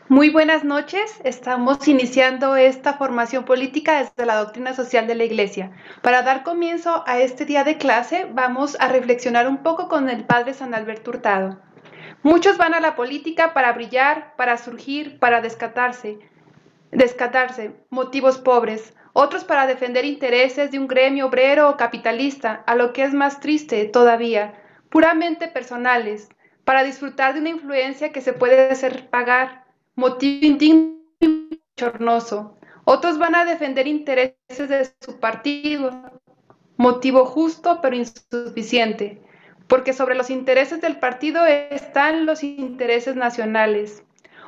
Muy buenas noches. Estamos iniciando esta formación política desde la doctrina social de la Iglesia. Para dar comienzo a este día de clase, vamos a reflexionar un poco con el Padre San Alberto Hurtado. Muchos van a la política para brillar, para surgir, para descatarse, motivos pobres. Otros para defender intereses de un gremio obrero o capitalista, a lo que es más triste todavía, puramente personales, para disfrutar de una influencia que se puede hacer pagar, motivo indigno y bochornoso. Otros van a defender intereses de su partido, motivo justo pero insuficiente, porque sobre los intereses del partido están los intereses nacionales.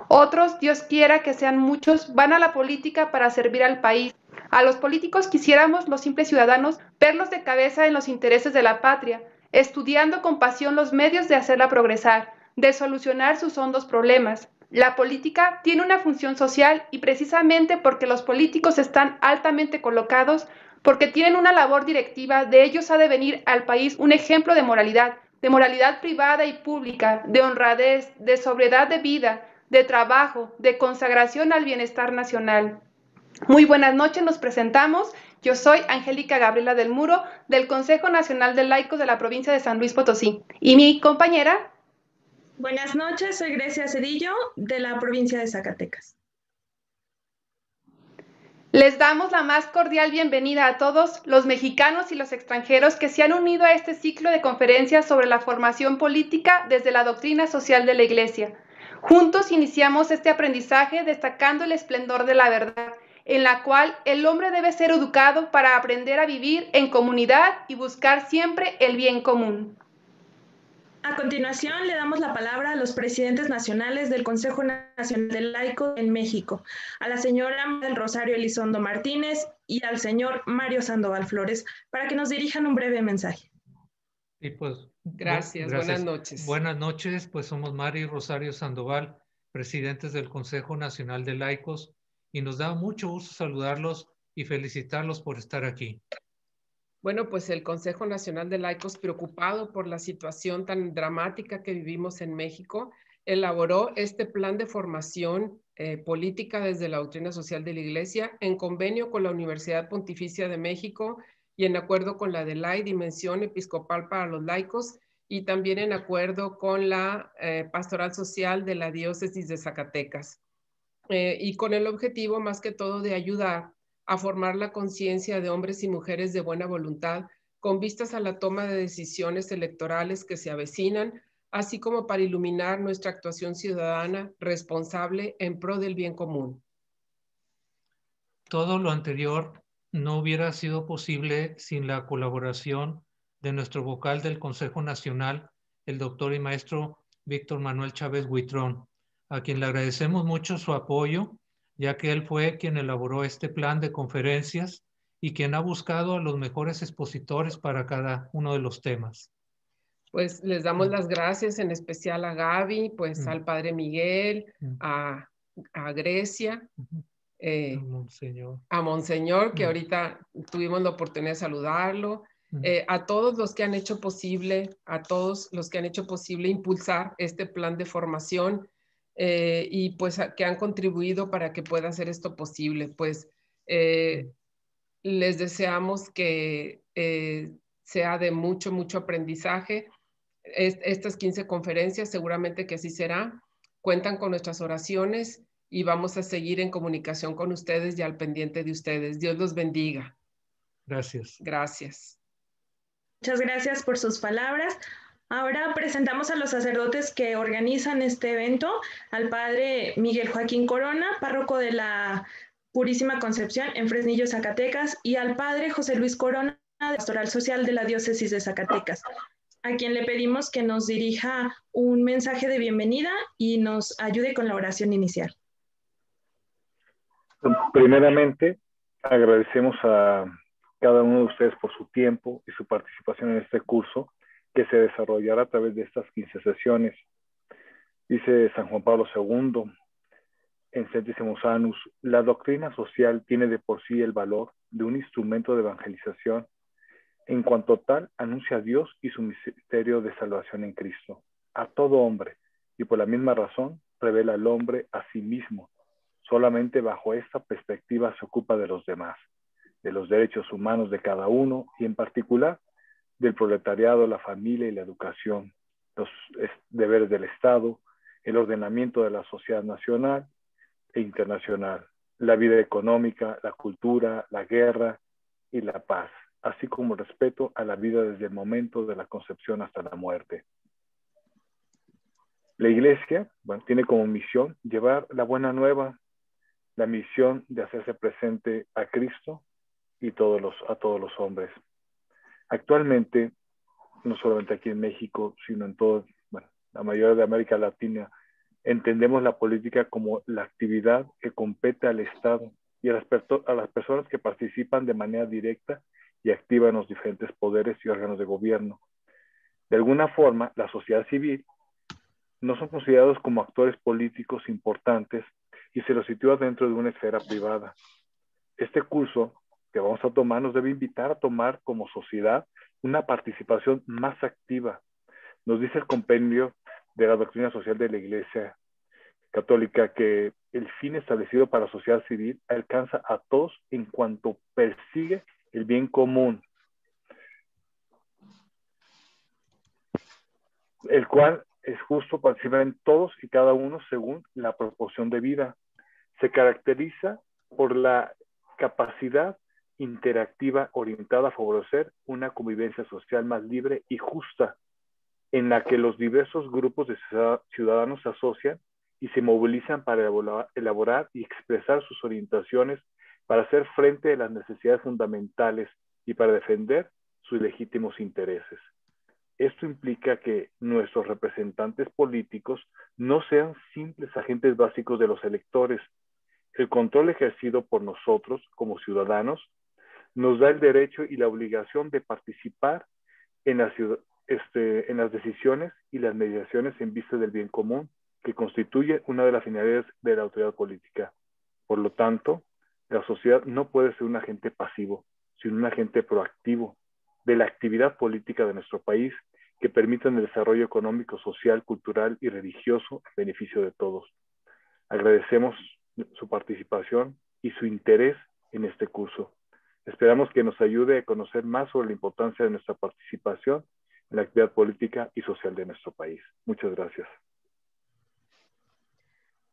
Otros, Dios quiera que sean muchos, van a la política para servir al país. A los políticos quisiéramos, los simples ciudadanos, verlos de cabeza en los intereses de la patria, estudiando con pasión los medios de hacerla progresar, de solucionar sus hondos problemas. La política tiene una función social y precisamente porque los políticos están altamente colocados, porque tienen una labor directiva, de ellos ha de venir al país un ejemplo de moralidad privada y pública, de honradez, de sobriedad de vida, de trabajo, de consagración al bienestar nacional. Muy buenas noches, nos presentamos. Yo soy Angélica Gabriela del Muro, del Consejo Nacional de Laicos de la provincia de San Luis Potosí. Y mi compañera. Buenas noches, soy Grecia Cedillo, de la provincia de Zacatecas. Les damos la más cordial bienvenida a todos los mexicanos y los extranjeros que se han unido a este ciclo de conferencias sobre la formación política desde la doctrina social de la Iglesia. Juntos iniciamos este aprendizaje destacando el esplendor de la verdad, en la cual el hombre debe ser educado para aprender a vivir en comunidad y buscar siempre el bien común. A continuación, le damos la palabra a los presidentes nacionales del Consejo Nacional de Laicos en México, a la señora del Rosario Elizondo Martínez y al señor Mario Sandoval Flores, para que nos dirijan un breve mensaje. Y pues, gracias. Buenas noches. Buenas noches, pues somos Mario y Rosario Sandoval, presidentes del Consejo Nacional de Laicos, y nos da mucho gusto saludarlos y felicitarlos por estar aquí. Bueno, pues el Consejo Nacional de Laicos, preocupado por la situación tan dramática que vivimos en México, elaboró este plan de formación política desde la doctrina social de la Iglesia en convenio con la Universidad Pontificia de México y en acuerdo con la DELAI, Dimensión Episcopal para los Laicos, y también en acuerdo con la Pastoral Social de la Diócesis de Zacatecas. Y con el objetivo, más que todo, de ayudar a formar la conciencia de hombres y mujeres de buena voluntad con vistas a la toma de decisiones electorales que se avecinan, así como para iluminar nuestra actuación ciudadana responsable en pro del bien común. Todo lo anterior no hubiera sido posible sin la colaboración de nuestro vocal del Consejo Nacional, el doctor y maestro Víctor Manuel Chávez Huitrón, a quien le agradecemos mucho su apoyo, ya que él fue quien elaboró este plan de conferencias y quien ha buscado a los mejores expositores para cada uno de los temas. Pues les damos las gracias en especial a Gaby, pues al Padre Miguel, a Grecia, a Monseñor, que ahorita tuvimos la oportunidad de saludarlo, a todos los que han hecho posible, impulsar este plan de formación y pues que han contribuido para que pueda hacer esto posible. Pues les deseamos que sea de mucho, mucho aprendizaje. Estas 15 conferencias, seguramente que así será, cuentan con nuestras oraciones y vamos a seguir en comunicación con ustedes y al pendiente de ustedes. Dios los bendiga. Gracias. Gracias. Muchas gracias por sus palabras. Ahora presentamos a los sacerdotes que organizan este evento, al padre Miguel Joaquín Corona, párroco de la Purísima Concepción en Fresnillo, Zacatecas, y al padre José Luis Corona, de Pastoral Social de la Diócesis de Zacatecas, a quien le pedimos que nos dirija un mensaje de bienvenida y nos ayude con la oración inicial. Primeramente, agradecemos a cada uno de ustedes por su tiempo y su participación en este curso que se desarrollará a través de estas 15 sesiones. Dice San Juan Pablo II en Centesimus Annus, la doctrina social tiene de por sí el valor de un instrumento de evangelización. En cuanto tal, anuncia a Dios y su misterio de salvación en Cristo, a todo hombre, y por la misma razón revela al hombre a sí mismo. Solamente bajo esta perspectiva se ocupa de los demás, de los derechos humanos de cada uno y en particular del proletariado, la familia y la educación, los deberes del Estado, el ordenamiento de la sociedad nacional e internacional, la vida económica, la cultura, la guerra y la paz, así como el respeto a la vida desde el momento de la concepción hasta la muerte. La Iglesia, bueno, tiene como misión llevar la buena nueva, la misión de hacerse presente a Cristo y a todos los hombres. Actualmente, no solamente aquí en México, sino en toda la mayoría de América Latina, entendemos la política como la actividad que compete al Estado y a las personas que participan de manera directa y activa en los diferentes poderes y órganos de gobierno. De alguna forma, la sociedad civil no son considerados como actores políticos importantes y se los sitúa dentro de una esfera privada. Este curso que vamos a tomar nos debe invitar a tomar como sociedad una participación más activa. Nos dice el compendio de la doctrina social de la Iglesia Católica que el fin establecido para la sociedad civil alcanza a todos en cuanto persigue el bien común, el cual es justo participar en todos y cada uno según la proporción de vida. Se caracteriza por la capacidad interactiva orientada a favorecer una convivencia social más libre y justa, en la que los diversos grupos de ciudadanos se asocian y se movilizan para elaborar y expresar sus orientaciones para hacer frente a las necesidades fundamentales y para defender sus legítimos intereses. Esto implica que nuestros representantes políticos no sean simples agentes básicos de los electores. El control ejercido por nosotros como ciudadanos nos da el derecho y la obligación de participar en las decisiones y las mediaciones en vista del bien común, que constituye una de las finalidades de la autoridad política. Por lo tanto, la sociedad no puede ser un agente pasivo, sino un agente proactivo de la actividad política de nuestro país que permitan el desarrollo económico, social, cultural y religioso en beneficio de todos. Agradecemos su participación y su interés en este curso. Esperamos que nos ayude a conocer más sobre la importancia de nuestra participación en la actividad política y social de nuestro país. Muchas gracias.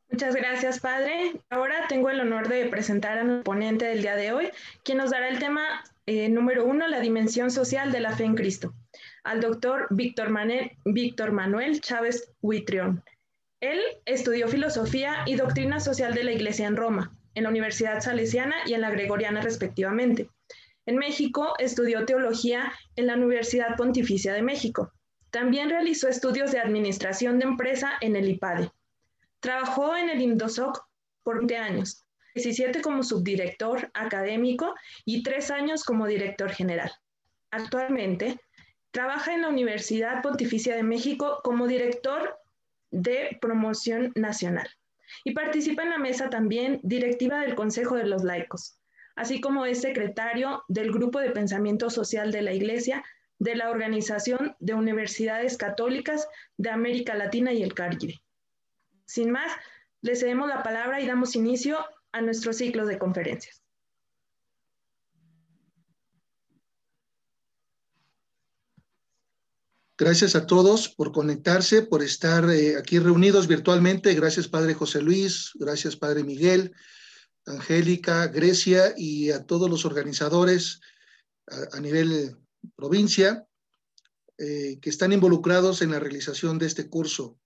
Muchas gracias, padre. Ahora tengo el honor de presentar a nuestro ponente del día de hoy, quien nos dará el tema número 1, la dimensión social de la fe en Cristo, al doctor Víctor Manuel Chávez Huitrón. Él estudió filosofía y doctrina social de la Iglesia en Roma, en la Universidad Salesiana y en la Gregoriana respectivamente. En México estudió teología en la Universidad Pontificia de México. También realizó estudios de administración de empresa en el IPADE. Trabajó en el INDOSOC por 20 años, 17 como subdirector académico y 3 años como director general. Actualmente, trabaja en la Universidad Pontificia de México como director de promoción nacional y participa en la mesa también directiva del Consejo de los Laicos, así como es secretario del Grupo de Pensamiento Social de la Iglesia de la Organización de Universidades Católicas de América Latina y el Caribe. Sin más, le cedemos la palabra y damos inicio a nuestro ciclo de conferencias. Gracias a todos por conectarse, por estar aquí reunidos virtualmente. Gracias, Padre José Luis. Gracias, Padre Miguel, Angélica, Grecia y a todos los organizadores a nivel provincia que están involucrados en la realización de este curso.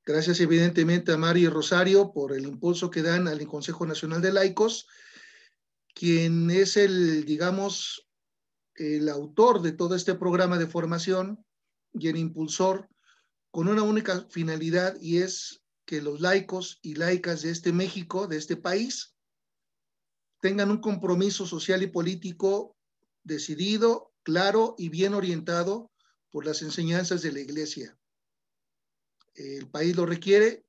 Gracias evidentemente a Mari y Rosario por el impulso que dan al Consejo Nacional de Laicos, quien es el autor de todo este programa de formación y el impulsor con una única finalidad, y es que los laicos y laicas de este México, de este país, tengan un compromiso social y político decidido, claro y bien orientado por las enseñanzas de la Iglesia. El país lo requiere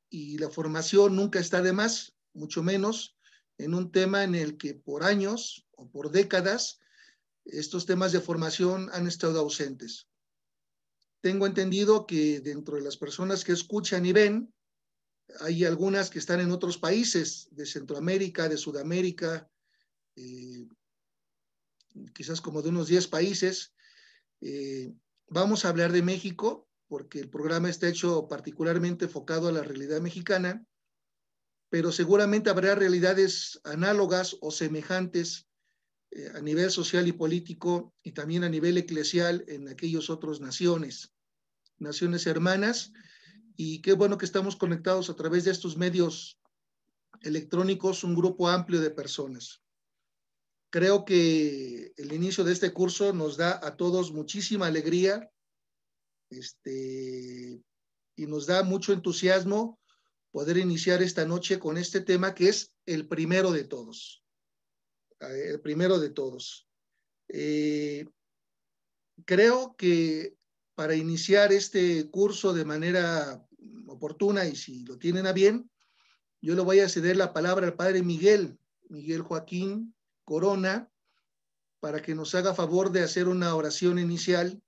y la formación nunca está de más, mucho menos en un tema en el que por años o por décadas estos temas de formación han estado ausentes. Tengo entendido que dentro de las personas que escuchan y ven, Hay algunas que están en otros países de Centroamérica, de Sudamérica, quizás como de unos 10 países. Vamos a hablar de México porque el programa está hecho particularmente enfocado a la realidad mexicana, pero seguramente habrá realidades análogas o semejantes a nivel social y político y también a nivel eclesial en aquellas otras naciones hermanas. Y qué bueno que estamos conectados a través de estos medios electrónicos, un grupo amplio de personas. Creo que el inicio de este curso nos da a todos muchísima alegría y nos da mucho entusiasmo poder iniciar esta noche con este tema que es el primero de todos. El primero de todos. Creo que para iniciar este curso de manera oportuna y si lo tienen a bien, yo le voy a ceder la palabra al padre Miguel Joaquín Corona, para que nos haga favor de hacer una oración inicial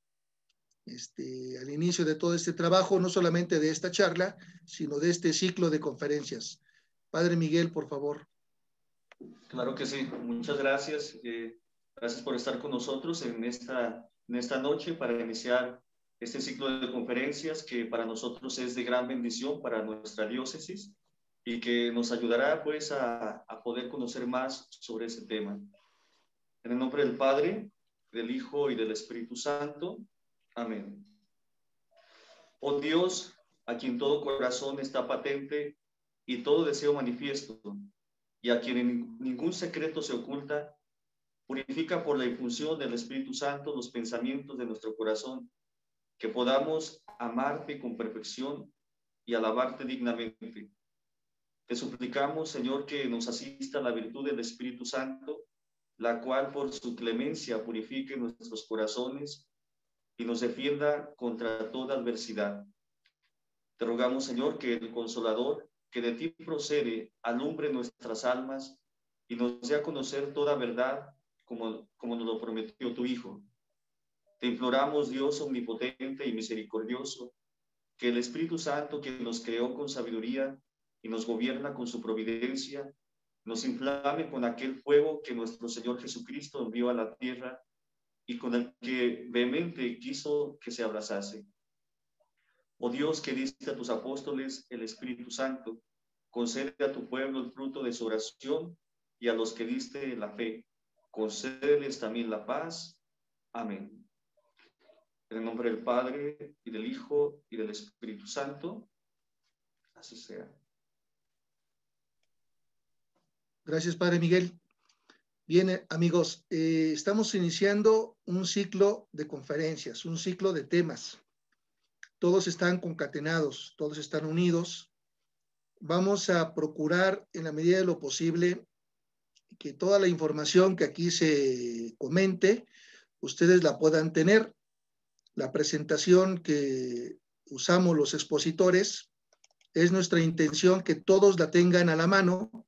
al inicio de todo este trabajo, no solamente de esta charla, sino de este ciclo de conferencias. Padre Miguel, por favor. Claro que sí, muchas gracias. Gracias por estar con nosotros en esta noche para iniciar este ciclo de conferencias que para nosotros es de gran bendición para nuestra diócesis y que nos ayudará pues a poder conocer más sobre ese tema. En el nombre del Padre, del Hijo y del Espíritu Santo. Amén. Oh Dios, a quien todo corazón está patente y todo deseo manifiesto, y a quien ningún secreto se oculta, purifica por la infusión del Espíritu Santo los pensamientos de nuestro corazón, que podamos amarte con perfección y alabarte dignamente. Te suplicamos, Señor, que nos asista la virtud del Espíritu Santo, la cual por su clemencia purifique nuestros corazones y nos defienda contra toda adversidad. Te rogamos, Señor, que el Consolador, que de ti procede, alumbre nuestras almas y nos dé a conocer toda verdad, como nos lo prometió tu Hijo. Te imploramos, Dios omnipotente y misericordioso, que el Espíritu Santo, que nos creó con sabiduría y nos gobierna con su providencia, nos inflame con aquel fuego que nuestro Señor Jesucristo envió a la tierra y con el que vehemente quiso que se abrazase. Oh Dios, que diste a tus apóstoles el Espíritu Santo, concede a tu pueblo el fruto de su oración y a los que diste la fe, concédeles también la paz. Amén. En el nombre del Padre, y del Hijo, y del Espíritu Santo, así sea. Gracias, Padre Miguel. Bien, amigos, estamos iniciando un ciclo de conferencias, un ciclo de temas. Todos están concatenados, todos están unidos. Vamos a procurar, en la medida de lo posible, que toda la información que aquí se comente, ustedes la puedan tener. La presentación que usamos los expositores, es nuestra intención que todos la tengan a la mano,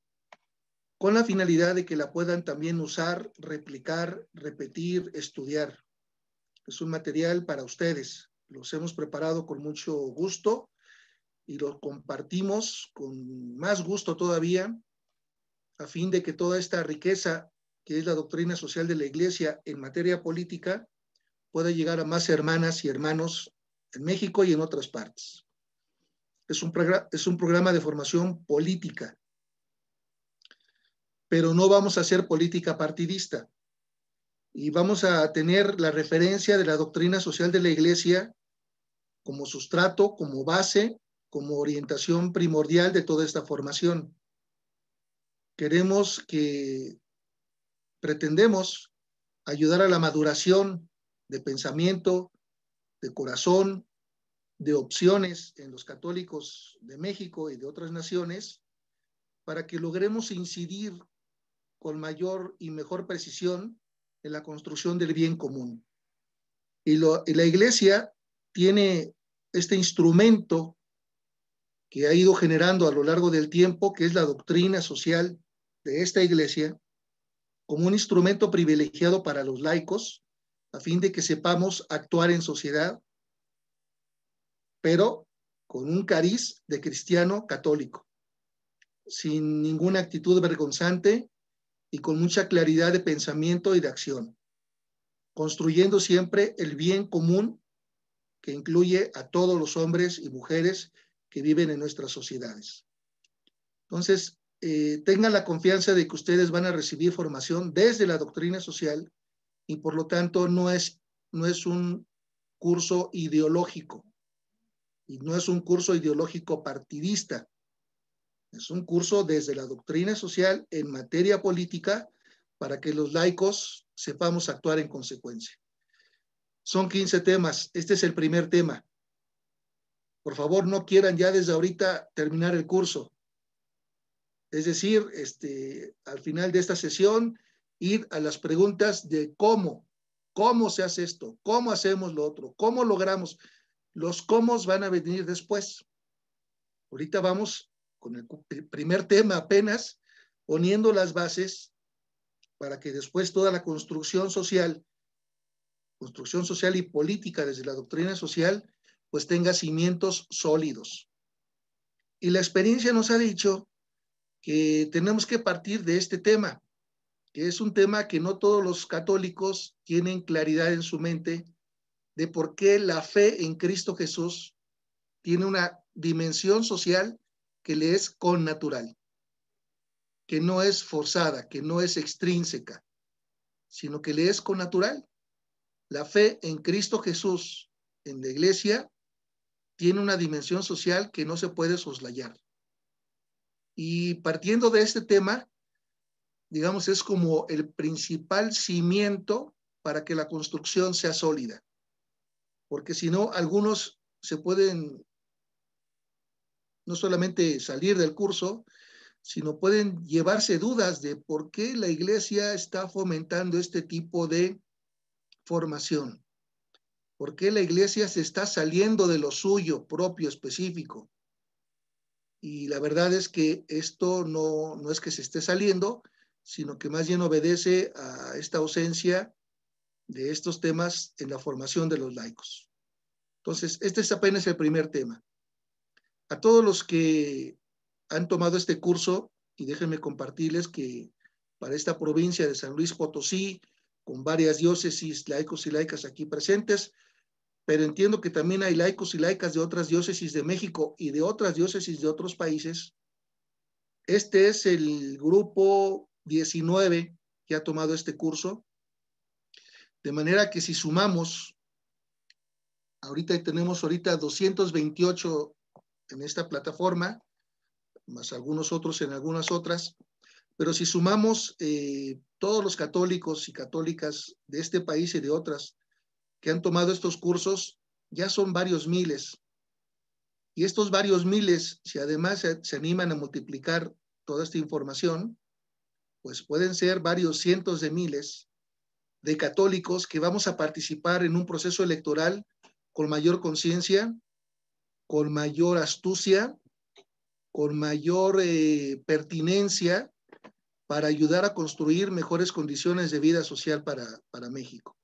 con la finalidad de que la puedan también usar, replicar, repetir, estudiar. Es un material para ustedes. Los hemos preparado con mucho gusto y lo compartimos con más gusto todavía, a fin de que toda esta riqueza que es la doctrina social de la Iglesia en materia política pueda llegar a más hermanas y hermanos en México y en otras partes. Es un programa de formación política, pero no vamos a hacer política partidista y vamos a tener la referencia de la doctrina social de la Iglesia como sustrato, como base, como orientación primordial de toda esta formación. Pretendemos ayudar a la maduración de pensamiento, de corazón, de opciones en los católicos de México y de otras naciones, para que logremos incidir con mayor y mejor precisión en la construcción del bien común. Y la Iglesia tiene este instrumento que ha ido generando a lo largo del tiempo, que es la doctrina social de esta Iglesia, como un instrumento privilegiado para los laicos, a fin de que sepamos actuar en sociedad, pero con un cariz de cristiano católico, sin ninguna actitud vergonzante y con mucha claridad de pensamiento y de acción, construyendo siempre el bien común que incluye a todos los hombres y mujeres que viven en nuestras sociedades. Entonces, tengan la confianza de que ustedes van a recibir formación desde la doctrina social y por lo tanto no es un curso ideológico y no es un curso ideológico partidista. Es un curso desde la doctrina social en materia política para que los laicos sepamos actuar en consecuencia. Son 15 temas. Este es el primer tema. Por favor, no quieran ya desde ahorita terminar el curso. Es decir, al final de esta sesión, ir a las preguntas de cómo se hace esto, cómo hacemos lo otro, cómo logramos. Los cómo van a venir después. Ahorita vamos con el primer tema apenas, poniendo las bases para que después toda la construcción social y política desde la doctrina social, pues tenga cimientos sólidos. Y la experiencia nos ha dicho que tenemos que partir de este tema, que es un tema que no todos los católicos tienen claridad en su mente de por qué la fe en Cristo Jesús tiene una dimensión social que le es connatural, que no es forzada, que no es extrínseca, sino que le es connatural. La fe en Cristo Jesús en la iglesia tiene una dimensión social que no se puede soslayar. Y partiendo de este tema, digamos, es como el principal cimiento para que la construcción sea sólida. Porque si no, algunos se pueden no solamente salir del curso, sino pueden llevarse dudas de por qué la iglesia está fomentando este tipo de formación. ¿Por qué la iglesia se está saliendo de lo suyo propio, específico? Y la verdad es que esto no es que se esté saliendo, sino que más bien obedece a esta ausencia de estos temas en la formación de los laicos. Entonces, este es apenas el primer tema. A todos los que han tomado este curso, y déjenme compartirles que para esta provincia de San Luis Potosí, con varias diócesis, laicos y laicas aquí presentes, pero entiendo que también hay laicos y laicas de otras diócesis de México y de otras diócesis de otros países. Este es el grupo 19 que ha tomado este curso, de manera que si sumamos, tenemos 228 en esta plataforma, más algunos otros en algunas otras, pero si sumamos todos los católicos y católicas de este país y de otras que han tomado estos cursos, ya son varios miles. Y estos varios miles, si además se animan a multiplicar toda esta información, pues pueden ser varios cientos de miles de católicos que vamos a participar en un proceso electoral con mayor conciencia, con mayor astucia, con mayor pertinencia para ayudar a construir mejores condiciones de vida social para México.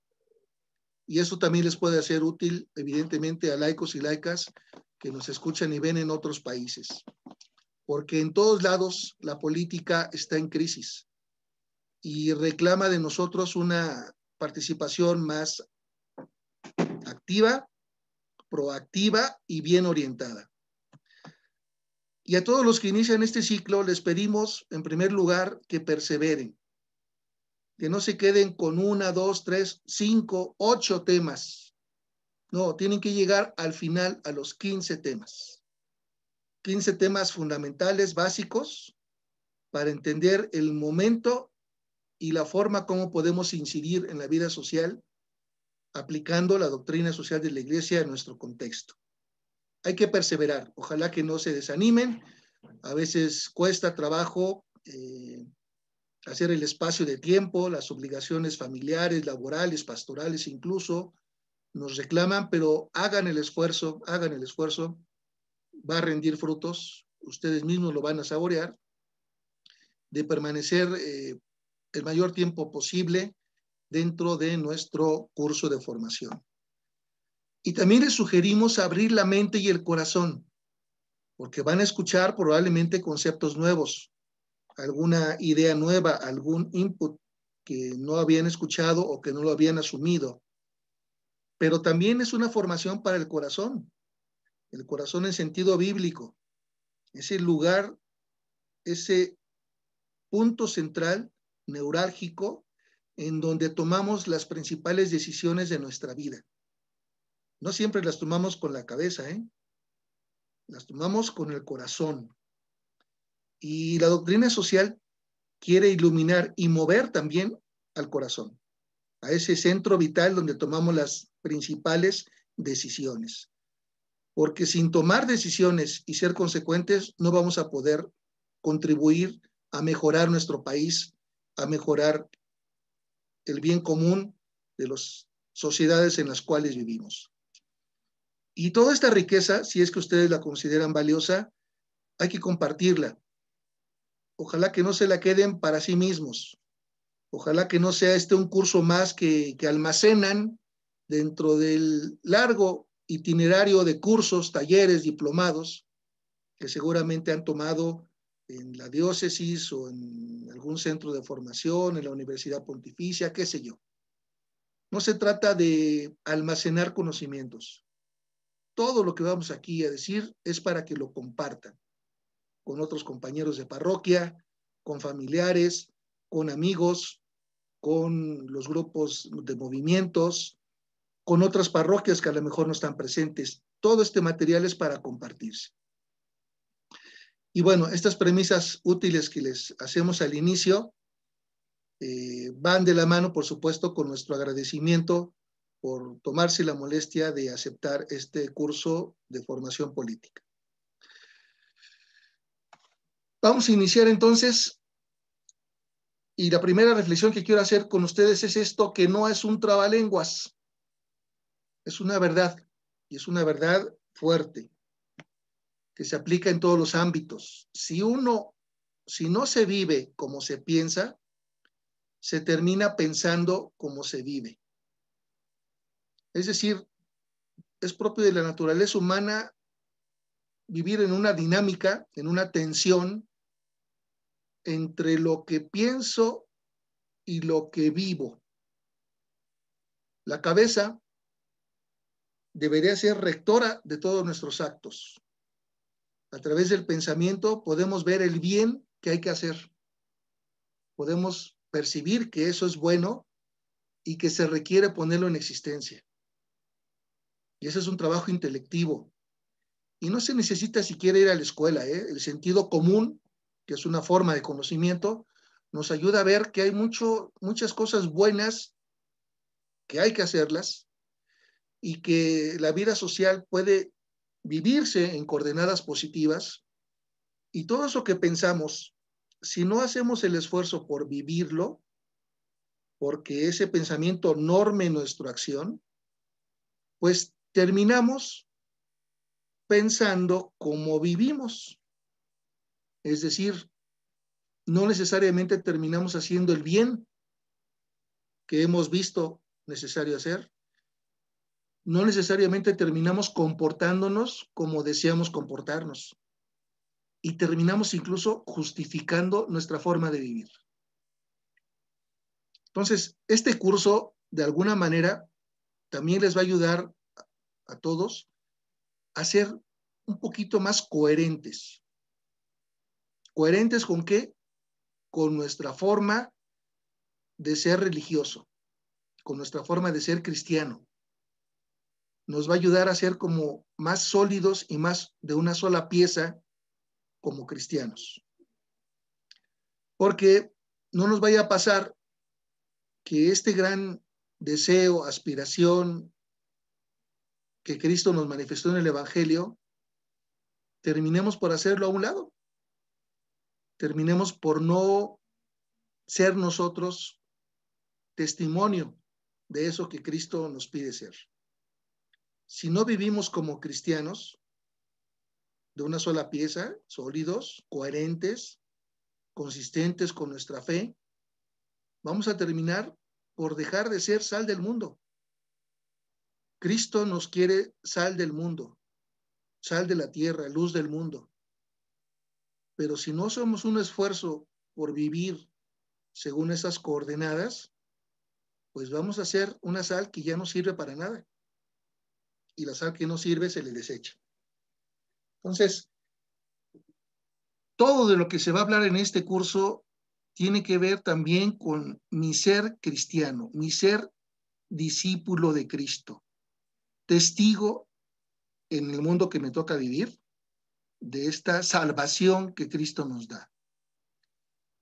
Y eso también les puede ser útil, evidentemente, a laicos y laicas que nos escuchan y ven en otros países. Porque en todos lados la política está en crisis y reclama de nosotros una participación más activa, proactiva y bien orientada. Y a todos los que inician este ciclo les pedimos, en primer lugar, que perseveren, que no se queden con 1, 2, 3, 5, 8 temas. No, tienen que llegar al final a los 15 temas. 15 temas fundamentales, básicos, para entender el momento y la forma como podemos incidir en la vida social aplicando la doctrina social de la Iglesia en nuestro contexto. Hay que perseverar, ojalá que no se desanimen. A veces cuesta trabajo hacer el espacio de tiempo, las obligaciones familiares, laborales, pastorales incluso, nos reclaman, pero hagan el esfuerzo, va a rendir frutos, ustedes mismos lo van a saborear, de permanecer el mayor tiempo posible dentro de nuestro curso de formación. Y también les sugerimos abrir la mente y el corazón. porque van a escuchar probablemente conceptos nuevos, alguna idea nueva, algún input que no habían escuchado o que no lo habían asumido. Pero también es una formación para el corazón en sentido bíblico, ese lugar, ese punto central, neurálgico, en donde tomamos las principales decisiones de nuestra vida. No siempre las tomamos con la cabeza, las tomamos con el corazón. Y la doctrina social quiere iluminar y mover también al corazón, a ese centro vital donde tomamos las principales decisiones. Porque sin tomar decisiones y ser consecuentes, no vamos a poder contribuir a mejorar nuestro país, a mejorar el bien común de las sociedades en las cuales vivimos. Y toda esta riqueza, si es que ustedes la consideran valiosa, hay que compartirla. Ojalá que no se la queden para sí mismos. Ojalá que no sea un curso más que almacenan dentro del largo itinerario de cursos, talleres, diplomados que seguramente han tomado en la diócesis o en algún centro de formación, en la Universidad Pontificia, qué sé yo. No se trata de almacenar conocimientos. Todo lo que vamos aquí a decir es para que lo compartan con otros compañeros de parroquia, con familiares, con amigos, con los grupos de movimientos, con otras parroquias que a lo mejor no están presentes. Todo este material es para compartirse. Y bueno, estas premisas útiles que les hacemos al inicio van de la mano, por supuesto, con nuestro agradecimiento por tomarse la molestia de aceptar este curso de formación política. Vamos a iniciar entonces, y la primera reflexión que quiero hacer con ustedes es esto, que no es un trabalenguas, es una verdad, y es una verdad fuerte, que se aplica en todos los ámbitos. Si no se vive como se piensa, se termina pensando como se vive. Es decir, es propio de la naturaleza humana vivir en una dinámica, en una tensión entre lo que pienso y lo que vivo. La cabeza debería ser rectora de todos nuestros actos. A través del pensamiento podemos ver el bien que hay que hacer. Podemos percibir que eso es bueno y que se requiere ponerlo en existencia. Y ese es un trabajo intelectivo. Y no se necesita siquiera ir a la escuela, El sentido común, que es una forma de conocimiento, nos ayuda a ver que hay muchas cosas buenas que hay que hacerlas y que la vida social puede vivirse en coordenadas positivas, y todo eso que pensamos, si no hacemos el esfuerzo por vivirlo, porque ese pensamiento norme nuestra acción, pues terminamos pensando como vivimos. Es decir, no necesariamente terminamos haciendo el bien que hemos visto necesario hacer. No necesariamente terminamos comportándonos como deseamos comportarnos. Y terminamos incluso justificando nuestra forma de vivir. Entonces, este curso, de alguna manera, también les va a ayudar a todos a ser un poquito más coherentes. ¿Coherentes con qué? Con nuestra forma de ser religioso, con nuestra forma de ser cristiano. Nos va a ayudar a ser como más sólidos y más de una sola pieza como cristianos. Porque no nos vaya a pasar que este gran deseo, aspiración que Cristo nos manifestó en el Evangelio, terminemos por hacerlo a un lado. Terminemos por no ser nosotros testimonio de eso que Cristo nos pide ser. Si no vivimos como cristianos, de una sola pieza, sólidos, coherentes, consistentes con nuestra fe, vamos a terminar por dejar de ser sal del mundo. Cristo nos quiere sal del mundo. sal de la tierra, luz del mundo. Pero si no hacemos un esfuerzo por vivir según esas coordenadas, pues vamos a hacer una sal que ya no sirve para nada. Y la sal que no sirve se le desecha. Entonces, todo de lo que se va a hablar en este curso tiene que ver también con mi ser cristiano, mi ser discípulo de Cristo, testigo en el mundo que me toca vivir de esta salvación que Cristo nos da.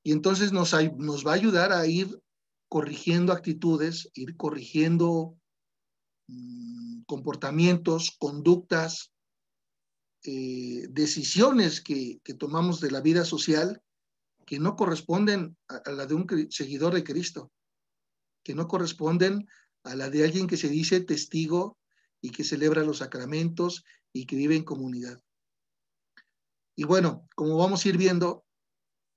Y entonces nos va a ayudar a ir corrigiendo actitudes, ir corrigiendo comportamientos, conductas, decisiones que tomamos de la vida social que no corresponden a la de un seguidor de Cristo, que no corresponden a la de alguien que se dice testigo y que celebra los sacramentos y que vive en comunidad. Y bueno, como vamos a ir viendo,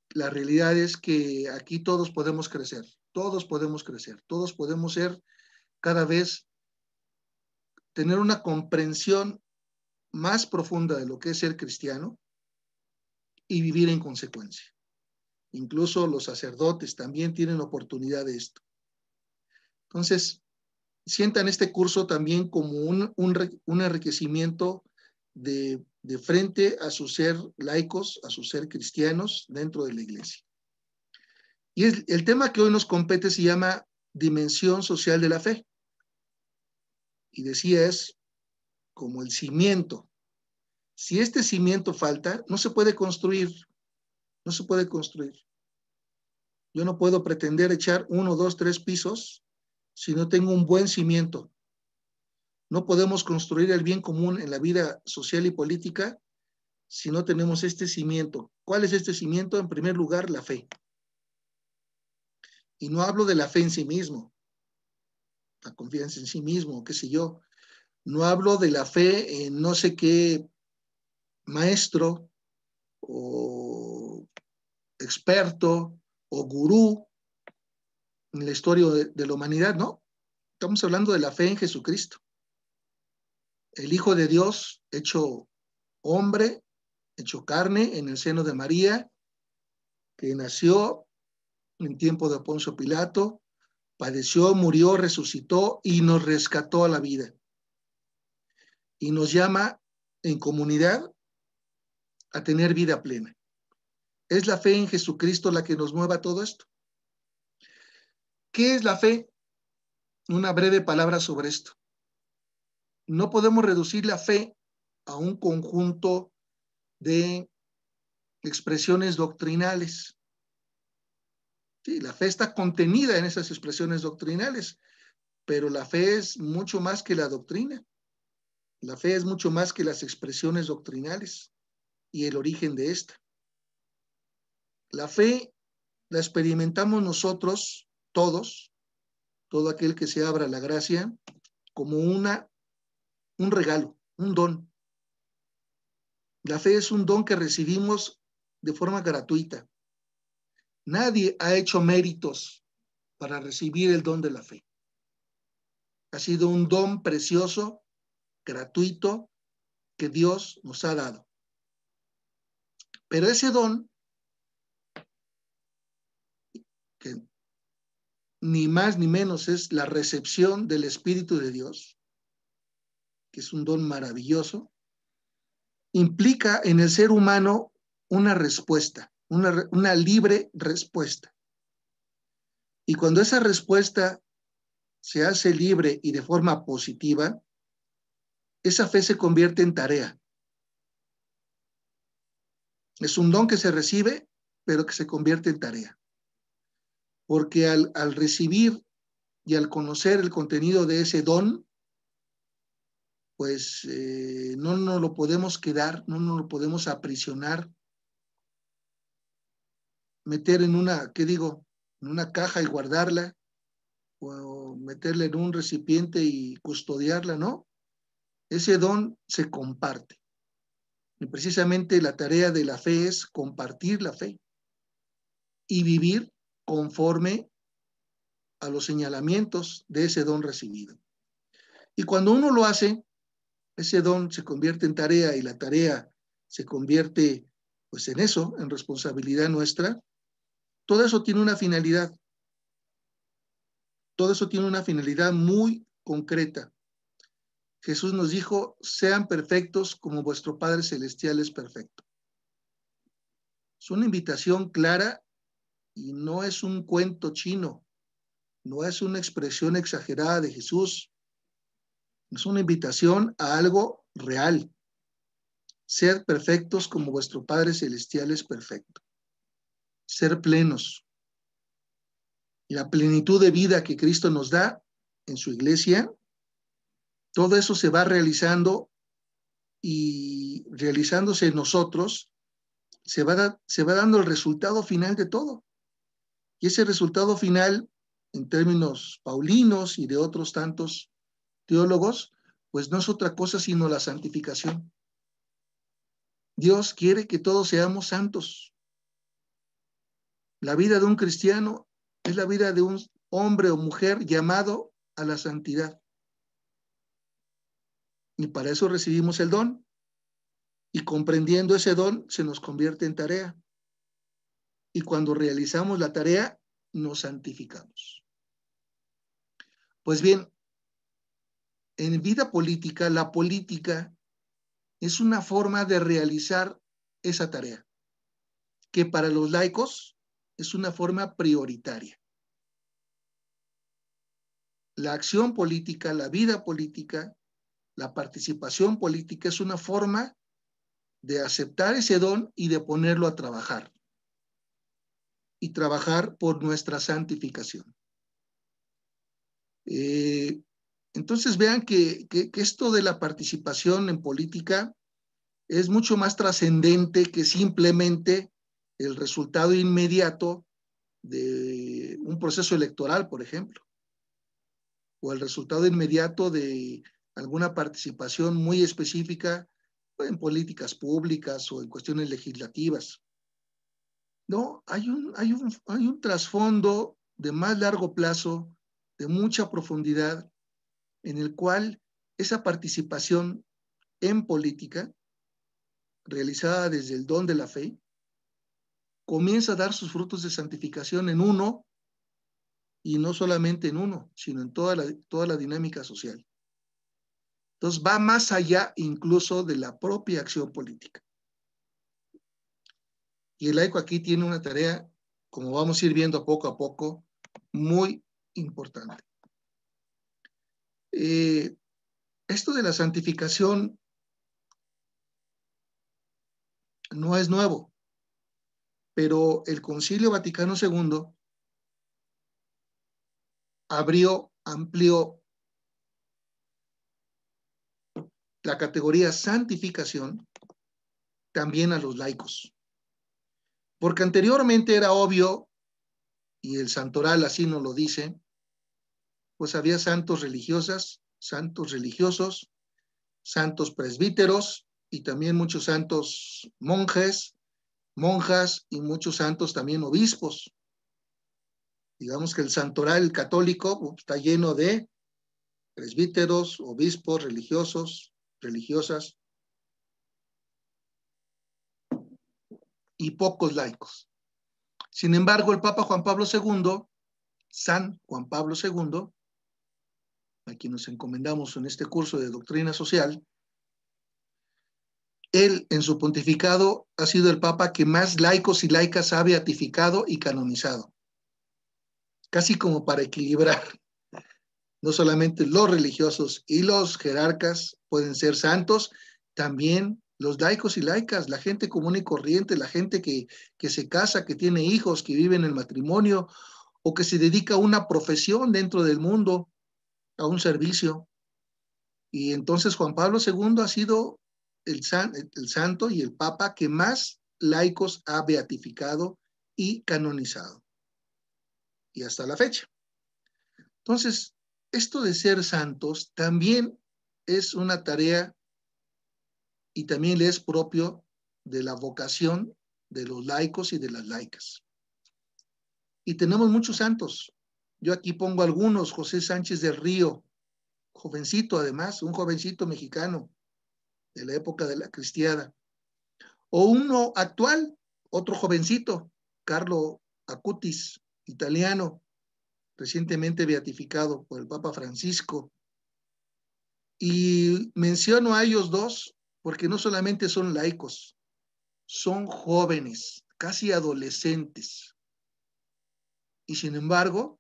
la realidad es que aquí todos podemos crecer, todos podemos crecer, todos podemos ser cada vez, tener una comprensión más profunda de lo que es ser cristiano y vivir en consecuencia. Incluso los sacerdotes también tienen oportunidad de esto. Entonces, sientan este curso también como un enriquecimiento de frente a su ser laicos, a su ser cristianos dentro de la iglesia. Y el tema que hoy nos compete se llama dimensión social de la fe. Y decía, es como el cimiento. Si este cimiento falta, no se puede construir. No se puede construir. Yo no puedo pretender echar 1, 2, 3 pisos si no tengo un buen cimiento. No podemos construir el bien común en la vida social y política si no tenemos este cimiento. ¿Cuál es este cimiento? En primer lugar, la fe. Y no hablo de la fe en sí mismo, la confianza en sí mismo, qué sé yo. No hablo de la fe en no sé qué maestro o experto o gurú en la historia de la humanidad, no. Estamos hablando de la fe en Jesucristo. El Hijo de Dios hecho hombre, hecho carne en el seno de María, que nació en tiempo de Poncio Pilato, padeció, murió, resucitó y nos rescató a la vida. Y nos llama en comunidad a tener vida plena. Es la fe en Jesucristo la que nos mueva todo esto. ¿Qué es la fe? Una breve palabra sobre esto. No podemos reducir la fe a un conjunto de expresiones doctrinales. Sí, la fe está contenida en esas expresiones doctrinales, pero la fe es mucho más que la doctrina. La fe es mucho más que las expresiones doctrinales y el origen de esta. La fe la experimentamos nosotros, todos, todo aquel que se abra a la gracia, como un regalo, un don. La fe es un don que recibimos de forma gratuita. Nadie ha hecho méritos para recibir el don de la fe. Ha sido un don precioso, gratuito, que Dios nos ha dado. Pero ese don, que ni más ni menos es la recepción del Espíritu de Dios, que es un don maravilloso, implica en el ser humano una respuesta, una libre respuesta. Y cuando esa respuesta se hace libre y de forma positiva, esa fe se convierte en tarea. Es un don que se recibe, pero que se convierte en tarea. Porque al recibir y al conocer el contenido de ese don, pues no nos lo podemos quedar, no nos lo podemos aprisionar, meter en una, ¿qué digo? En una caja y guardarla, o meterla en un recipiente y custodiarla, ¿no? Ese don se comparte. Y precisamente la tarea de la fe es compartir la fe y vivir conforme a los señalamientos de ese don recibido. Y cuando uno lo hace, ese don se convierte en tarea y la tarea se convierte pues en eso, en responsabilidad nuestra, todo eso tiene una finalidad. Todo eso tiene una finalidad muy concreta. Jesús nos dijo, sean perfectos como vuestro Padre Celestial es perfecto. Es una invitación clara y no es un cuento chino, no es una expresión exagerada de Jesús, es una invitación a algo real. Ser perfectos como vuestro Padre Celestial es perfecto. Ser plenos. Y la plenitud de vida que Cristo nos da en su iglesia, todo eso se va realizando y realizándose en nosotros, se va dando el resultado final de todo. Y ese resultado final, en términos paulinos y de otros tantos teólogos, pues no es otra cosa sino la santificación. Dios quiere que todos seamos santos. La vida de un cristiano es la vida de un hombre o mujer llamado a la santidad. Y para eso recibimos el don. Y comprendiendo ese don, se nos convierte en tarea. Y cuando realizamos la tarea, nos santificamos. Pues bien, en vida política, la política es una forma de realizar esa tarea, que para los laicos es una forma prioritaria. La acción política, la vida política, la participación política es una forma de aceptar ese don y de ponerlo a trabajar. Y trabajar por nuestra santificación. Entonces vean que esto de la participación en política es mucho más trascendente que simplemente el resultado inmediato de un proceso electoral, por ejemplo, o el resultado inmediato de alguna participación muy específica en políticas públicas o en cuestiones legislativas. No, hay un trasfondo de más largo plazo, de mucha profundidad, en el cual esa participación en política, realizada desde el don de la fe, comienza a dar sus frutos de santificación en uno, y no solamente en uno, sino en toda la dinámica social. Entonces va más allá incluso de la propia acción política. Y el laico aquí tiene una tarea, como vamos a ir viendo poco a poco, muy importante. Esto de la santificación no es nuevo, pero el Concilio Vaticano II amplió la categoría santificación también a los laicos. Porque anteriormente era obvio, y el santoral así nos lo dice, pues había santos religiosas, santos religiosos, santos presbíteros y también muchos santos monjes, monjas y muchos santos también obispos. Digamos que el santoral católico está lleno de presbíteros, obispos, religiosos, religiosas y pocos laicos. Sin embargo, el Papa Juan Pablo II, San Juan Pablo II, a quien nos encomendamos en este curso de doctrina social, él en su pontificado ha sido el Papa que más laicos y laicas ha beatificado y canonizado, casi como para equilibrar. No solamente los religiosos y los jerarcas pueden ser santos, también los laicos y laicas, la gente común y corriente, la gente que se casa, que tiene hijos, que vive en el matrimonio o que se dedica a una profesión dentro del mundo, a un servicio. Y entonces Juan Pablo II ha sido el santo y el papa que más laicos ha beatificado y canonizado. Y hasta la fecha. Entonces, esto de ser santos también es una tarea y también le es propio de la vocación de los laicos y de las laicas. Y tenemos muchos santos. Yo aquí pongo algunos: José Sánchez del Río, jovencito además, un jovencito mexicano, de la época de la cristiada. O uno actual, otro jovencito, Carlo Acutis, italiano, recientemente beatificado por el Papa Francisco. Y menciono a ellos dos porque no solamente son laicos, son jóvenes, casi adolescentes. Y sin embargo,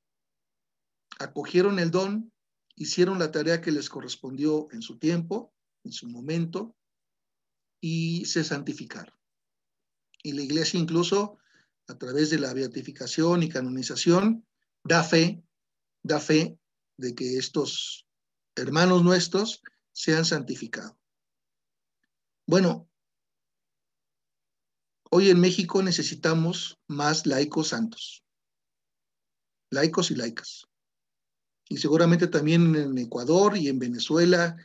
acogieron el don, hicieron la tarea que les correspondió en su tiempo, en su momento, y se santificaron. Y la Iglesia incluso, a través de la beatificación y canonización, da fe de que estos hermanos nuestros sean santificados. Bueno, hoy en México necesitamos más laicos santos, laicos y laicas. Y seguramente también en Ecuador y en Venezuela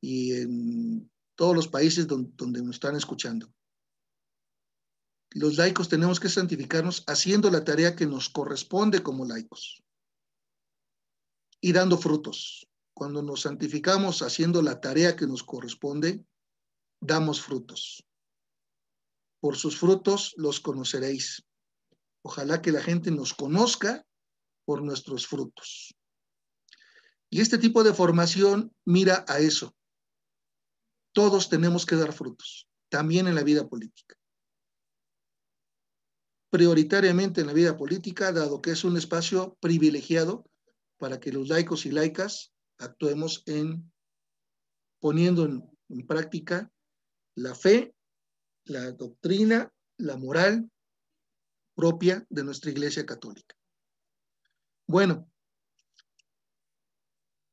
y en todos los países donde nos están escuchando. Los laicos tenemos que santificarnos haciendo la tarea que nos corresponde como laicos y dando frutos. Cuando nos santificamos haciendo la tarea que nos corresponde, damos frutos. Por sus frutos los conoceréis. Ojalá que la gente nos conozca por nuestros frutos. Y este tipo de formación mira a eso. Todos tenemos que dar frutos, también en la vida política. Prioritariamente en la vida política, dado que es un espacio privilegiado para que los laicos y laicas actuemos poniendo en práctica la fe, la doctrina, la moral propia de nuestra Iglesia Católica. Bueno,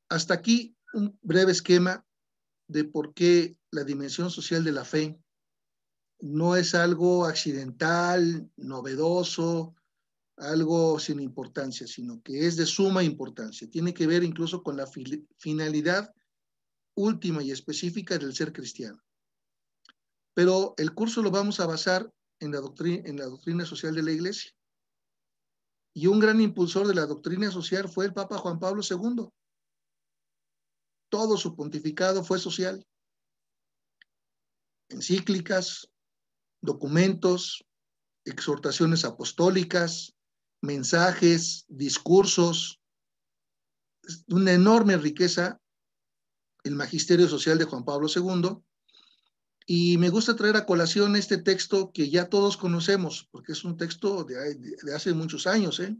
hasta aquí un breve esquema de por qué la dimensión social de la fe no es algo accidental, novedoso, algo sin importancia, sino que es de suma importancia. Tiene que ver incluso con la finalidad última y específica del ser cristiano. Pero el curso lo vamos a basar en la doctrina social de la Iglesia. Y un gran impulsor de la doctrina social fue el Papa Juan Pablo II. Todo su pontificado fue social. Encíclicas, documentos, exhortaciones apostólicas, mensajes, discursos, una enorme riqueza el magisterio social de Juan Pablo II. Y me gusta traer a colación este texto que ya todos conocemos, porque es un texto de hace muchos años, ¿eh?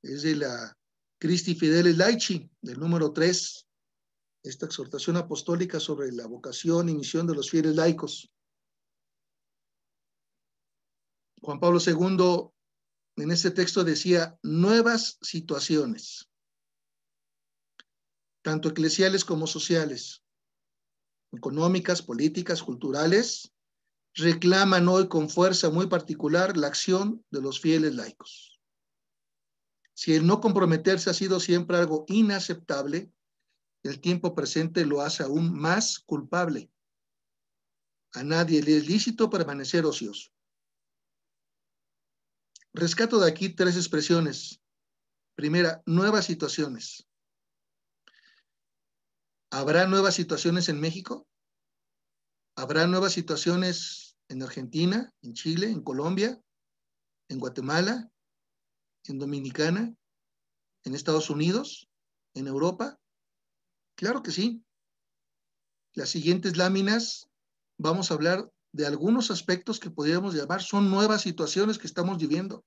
Es de la Christi Fideles Laici, del número 3, esta exhortación apostólica sobre la vocación y misión de los fieles laicos. Juan Pablo II en este texto decía, nuevas situaciones, tanto eclesiales como sociales, económicas, políticas, culturales, reclaman hoy con fuerza muy particular la acción de los fieles laicos. Si el no comprometerse ha sido siempre algo inaceptable, el tiempo presente lo hace aún más culpable. A nadie le es lícito permanecer ocioso. Rescato de aquí 3 expresiones. Primera, nuevas situaciones. ¿Habrá nuevas situaciones en México? ¿Habrá nuevas situaciones en Argentina, en Chile, en Colombia, en Guatemala, en Dominicana, en Estados Unidos, en Europa? Claro que sí. Las siguientes láminas vamos a hablar de algunos aspectos que podríamos llamar son nuevas situaciones que estamos viviendo.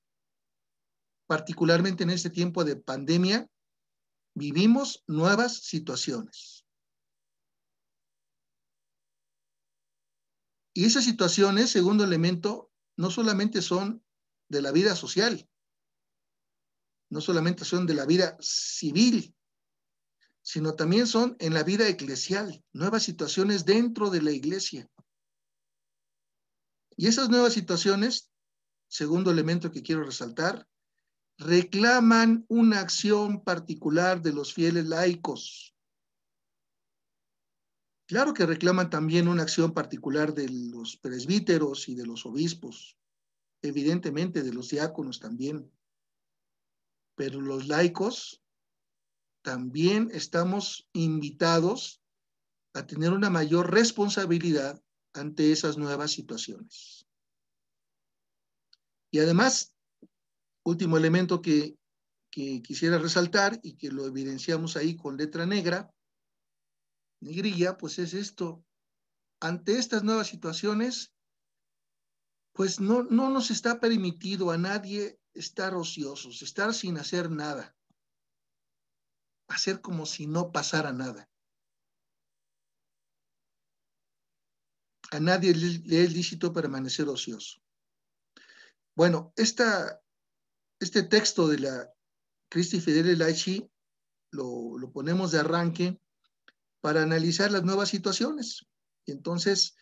Particularmente en este tiempo de pandemia, vivimos nuevas situaciones. Y esas situaciones, segundo elemento, no solamente son de la vida social, no solamente son de la vida civil, sino también son en la vida eclesial, nuevas situaciones dentro de la iglesia. Y esas nuevas situaciones, segundo elemento que quiero resaltar, reclaman una acción particular de los fieles laicos. Claro que reclaman también una acción particular de los presbíteros y de los obispos, evidentemente de los diáconos también. Pero los laicos también estamos invitados a tener una mayor responsabilidad ante esas nuevas situaciones. Y además, último elemento que quisiera resaltar y que lo evidenciamos ahí con letra negra, negrilla, pues es esto. Ante estas nuevas situaciones, pues no nos está permitido a nadie estar ociosos, estar sin hacer nada, hacer como si no pasara nada. A nadie le es lícito permanecer ocioso. Bueno, este texto de la Christi Fidele Laici lo ponemos de arranque para analizar las nuevas situaciones. Y entonces,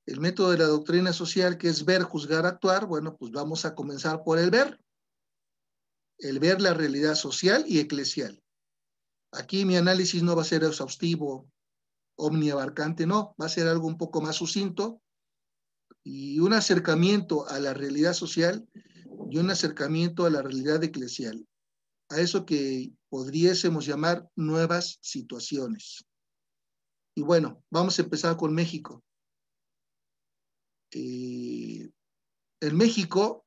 el método de la doctrina social, que es ver, juzgar, actuar, bueno, pues vamos a comenzar por el ver la realidad social y eclesial. Aquí mi análisis no va a ser exhaustivo, omniabarcante, no, va a ser algo un poco más sucinto y un acercamiento a la realidad social y un acercamiento a la realidad eclesial, a eso que podríamos llamar nuevas situaciones. Y bueno, vamos a empezar con México. En México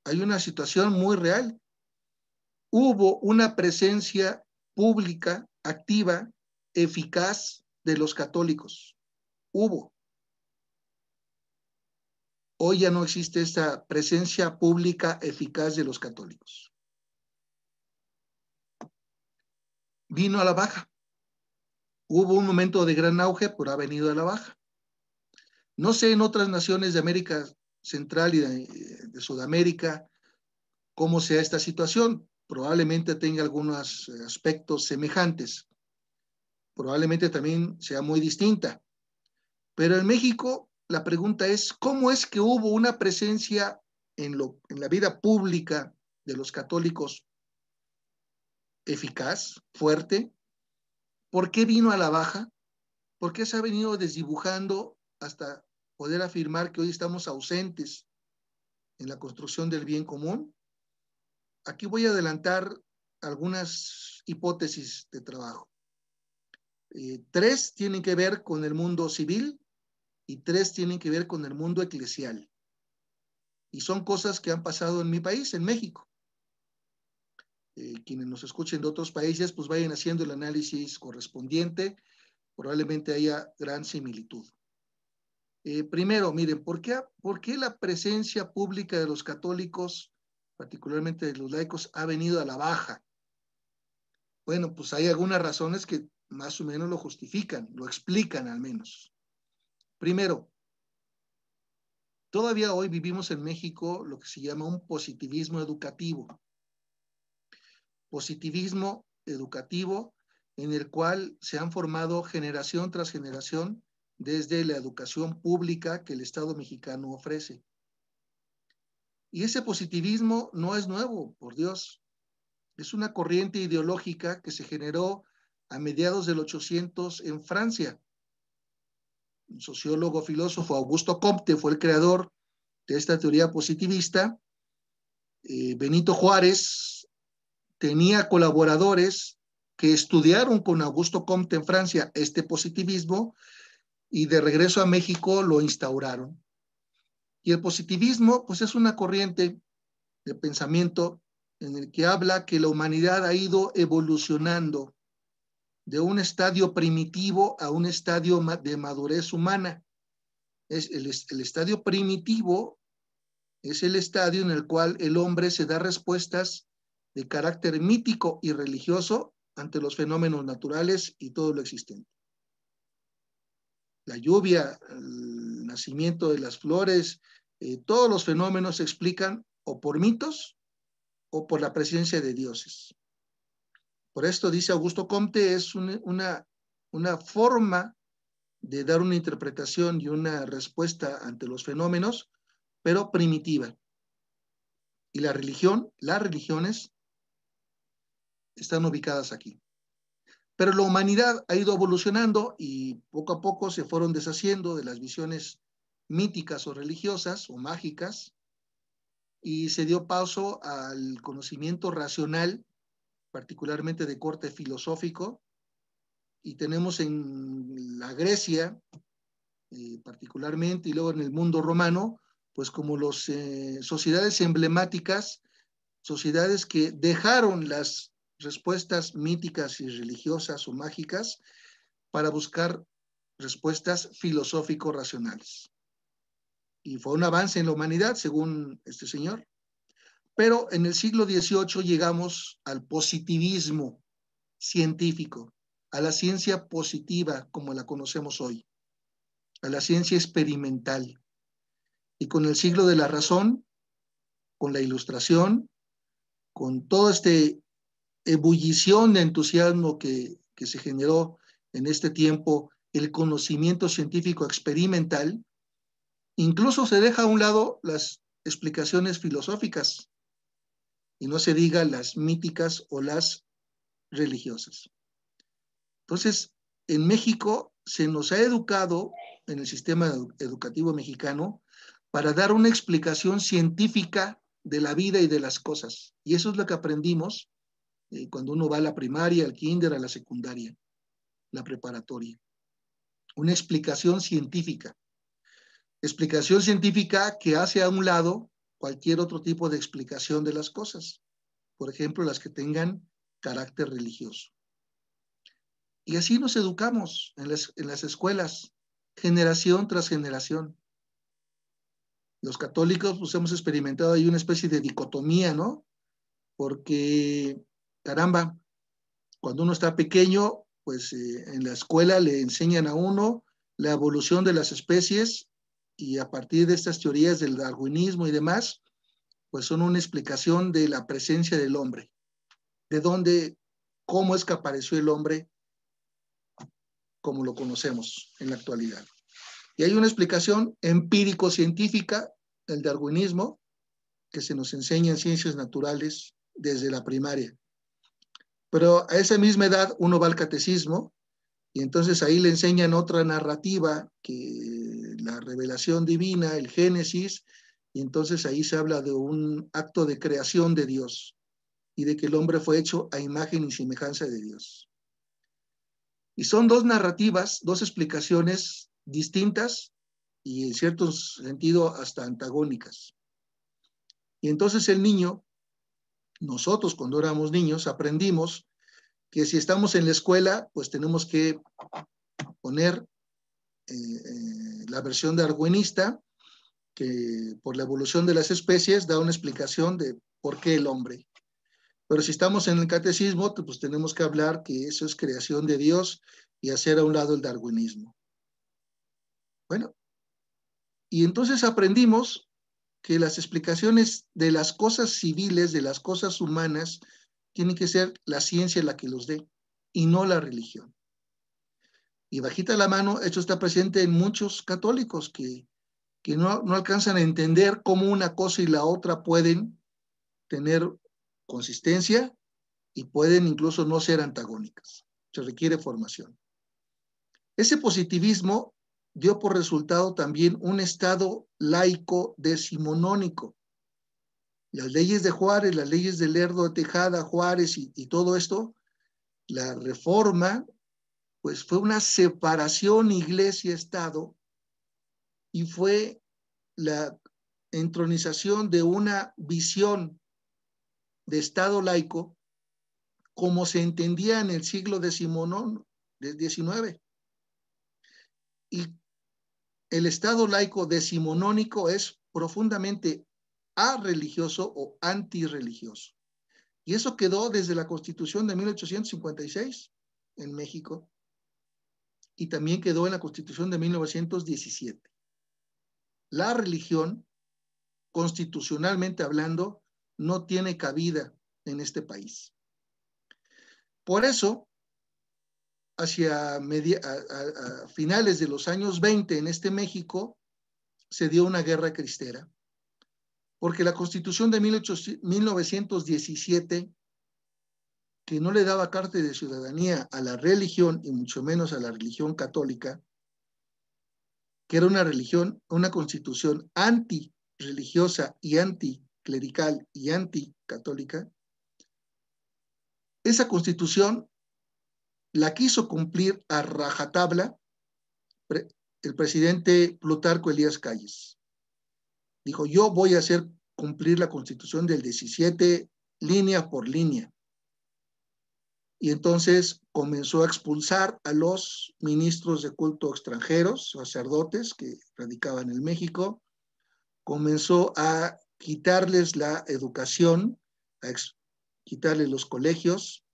hay una situación muy real. Hubo una presencia pública, activa, eficaz de los católicos. Hubo. Hoy ya no existe esta presencia pública eficaz de los católicos. Vino a la baja. Hubo un momento de gran auge, pero ha venido a la baja. No sé en otras naciones de América Central y de Sudamérica cómo sea esta situación. Probablemente tenga algunos aspectos semejantes. Probablemente también sea muy distinta. Pero en México la pregunta es, ¿cómo es que hubo una presencia en la vida pública de los católicos eficaz, fuerte? ¿Por qué vino a la baja? ¿Por qué se ha venido desdibujando hasta poder afirmar que hoy estamos ausentes en la construcción del bien común? Aquí voy a adelantar algunas hipótesis de trabajo. 3 tienen que ver con el mundo civil y 3 tienen que ver con el mundo eclesial. Y son cosas que han pasado en mi país, en México. Quienes nos escuchen de otros países, pues vayan haciendo el análisis correspondiente. Probablemente haya gran similitud. Primero, miren, ¿por qué la presencia pública de los católicos, particularmente de los laicos, ha venido a la baja? Bueno, pues hay algunas razones que más o menos lo justifican, lo explican al menos. Primero, todavía hoy vivimos en México lo que se llama un positivismo educativo. Positivismo educativo en el cual se han formado generación tras generación desde la educación pública que el Estado mexicano ofrece. Y ese positivismo no es nuevo, por Dios. Es una corriente ideológica que se generó a mediados del 800 en Francia. Un sociólogo, filósofo, Augusto Comte, fue el creador de esta teoría positivista. Benito Juárez tenía colaboradores que estudiaron con Augusto Comte en Francia este positivismo y de regreso a México lo instauraron. Y el positivismo, pues es una corriente de pensamiento en el que habla que la humanidad ha ido evolucionando de un estadio primitivo a un estadio de madurez humana. El estadio primitivo es el estadio en el cual el hombre se da respuestas de carácter mítico y religioso ante los fenómenos naturales y todo lo existente. La lluvia, el nacimiento de las flores, todos los fenómenos se explican o por mitos o por la presencia de dioses. Por esto, dice Augusto Comte, es una forma de dar una interpretación y una respuesta ante los fenómenos, pero primitiva. Y las religiones están ubicadas aquí. Pero la humanidad ha ido evolucionando y poco a poco se fueron deshaciendo de las visiones míticas o religiosas o mágicas y se dio paso al conocimiento racional, particularmente de corte filosófico, y tenemos en la Grecia, particularmente, y luego en el mundo romano, pues como las sociedades emblemáticas, sociedades que dejaron las respuestas míticas y religiosas o mágicas para buscar respuestas filosófico-racionales. Y fue un avance en la humanidad, según este señor. Pero en el siglo XVIII llegamos al positivismo científico, a la ciencia positiva como la conocemos hoy, a la ciencia experimental. Y con el siglo de la razón, con la ilustración, con toda esta ebullición de entusiasmo que se generó en este tiempo, el conocimiento científico experimental, incluso se deja a un lado las explicaciones filosóficas y no se diga las míticas o las religiosas. Entonces, en México se nos ha educado en el sistema educativo mexicano para dar una explicación científica de la vida y de las cosas. Y eso es lo que aprendimos cuando uno va a la primaria, al kinder, a la secundaria, la preparatoria. Una explicación científica. Explicación científica que hace a un lado cualquier otro tipo de explicación de las cosas. Por ejemplo, las que tengan carácter religioso. Y así nos educamos en las escuelas, generación tras generación. Los católicos pues hemos experimentado ahí una especie de dicotomía, ¿no? Porque, caramba, cuando uno está pequeño, pues en la escuela le enseñan a uno la evolución de las especies y a partir de estas teorías del darwinismo y demás, pues son una explicación de la presencia del hombre, de dónde, cómo es que apareció el hombre como lo conocemos en la actualidad. Y hay una explicación empírico-científica, el darwinismo, que se nos enseña en ciencias naturales desde la primaria. Pero a esa misma edad uno va al catecismo y entonces ahí le enseñan otra narrativa, que la revelación divina, el Génesis, y entonces ahí se habla de un acto de creación de Dios y de que el hombre fue hecho a imagen y semejanza de Dios. Y son dos narrativas, dos explicaciones distintas y en cierto sentido hasta antagónicas. Y entonces el niño, nosotros cuando éramos niños, aprendimos que si estamos en la escuela, pues tenemos que poner la versión darwinista, que por la evolución de las especies da una explicación de por qué el hombre. Pero si estamos en el catecismo, pues tenemos que hablar que eso es creación de Dios y hacer a un lado el darwinismo. Bueno, y entonces aprendimos que las explicaciones de las cosas civiles, de las cosas humanas, tiene que ser la ciencia la que los dé y no la religión. Y bajita la mano, esto está presente en muchos católicos que no alcanzan a entender cómo una cosa y la otra pueden tener consistencia y pueden incluso no ser antagónicas. Se requiere formación. Ese positivismo dio por resultado también un Estado laico decimonónico. Las leyes de Juárez, las leyes de Lerdo de Tejada, Juárez y todo esto, la reforma, pues fue una separación iglesia-estado y fue la entronización de una visión de Estado laico como se entendía en el siglo XIX. Y el Estado laico decimonónico es profundamente arreligioso o antirreligioso. Y eso quedó desde la Constitución de 1856 en México y también quedó en la Constitución de 1917. La religión, constitucionalmente hablando, no tiene cabida en este país. Por eso, hacia finales de los años 20 en este México, se dio una guerra cristera, porque la Constitución de 1917, que no le daba carta de ciudadanía a la religión, y mucho menos a la religión católica, que era una religión, una constitución antirreligiosa y anticlerical y anticatólica, esa constitución la quiso cumplir a rajatabla el presidente Plutarco Elías Calles. Dijo, yo voy a hacer cumplir la Constitución del 17 línea por línea. Y entonces comenzó a expulsar a los ministros de culto extranjeros, sacerdotes que radicaban en México, comenzó a quitarles la educación, a quitarles los colegios,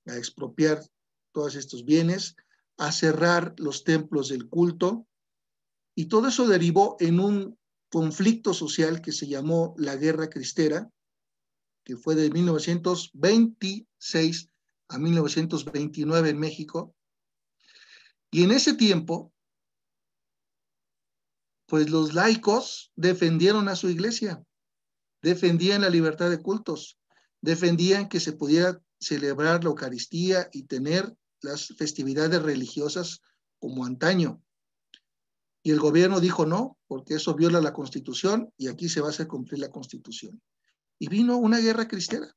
a expropiar todos estos bienes, a cerrar los templos del culto, y todo eso derivó en un conflicto social que se llamó la Guerra Cristera, que fue de 1926 a 1929 en México. Y en ese tiempo, pues los laicos defendieron a su iglesia, defendían la libertad de cultos, defendían que se pudiera celebrar la Eucaristía y tener las festividades religiosas como antaño. Y el gobierno dijo no, porque eso viola la Constitución y aquí se va a hacer cumplir la Constitución. Y vino una guerra cristera.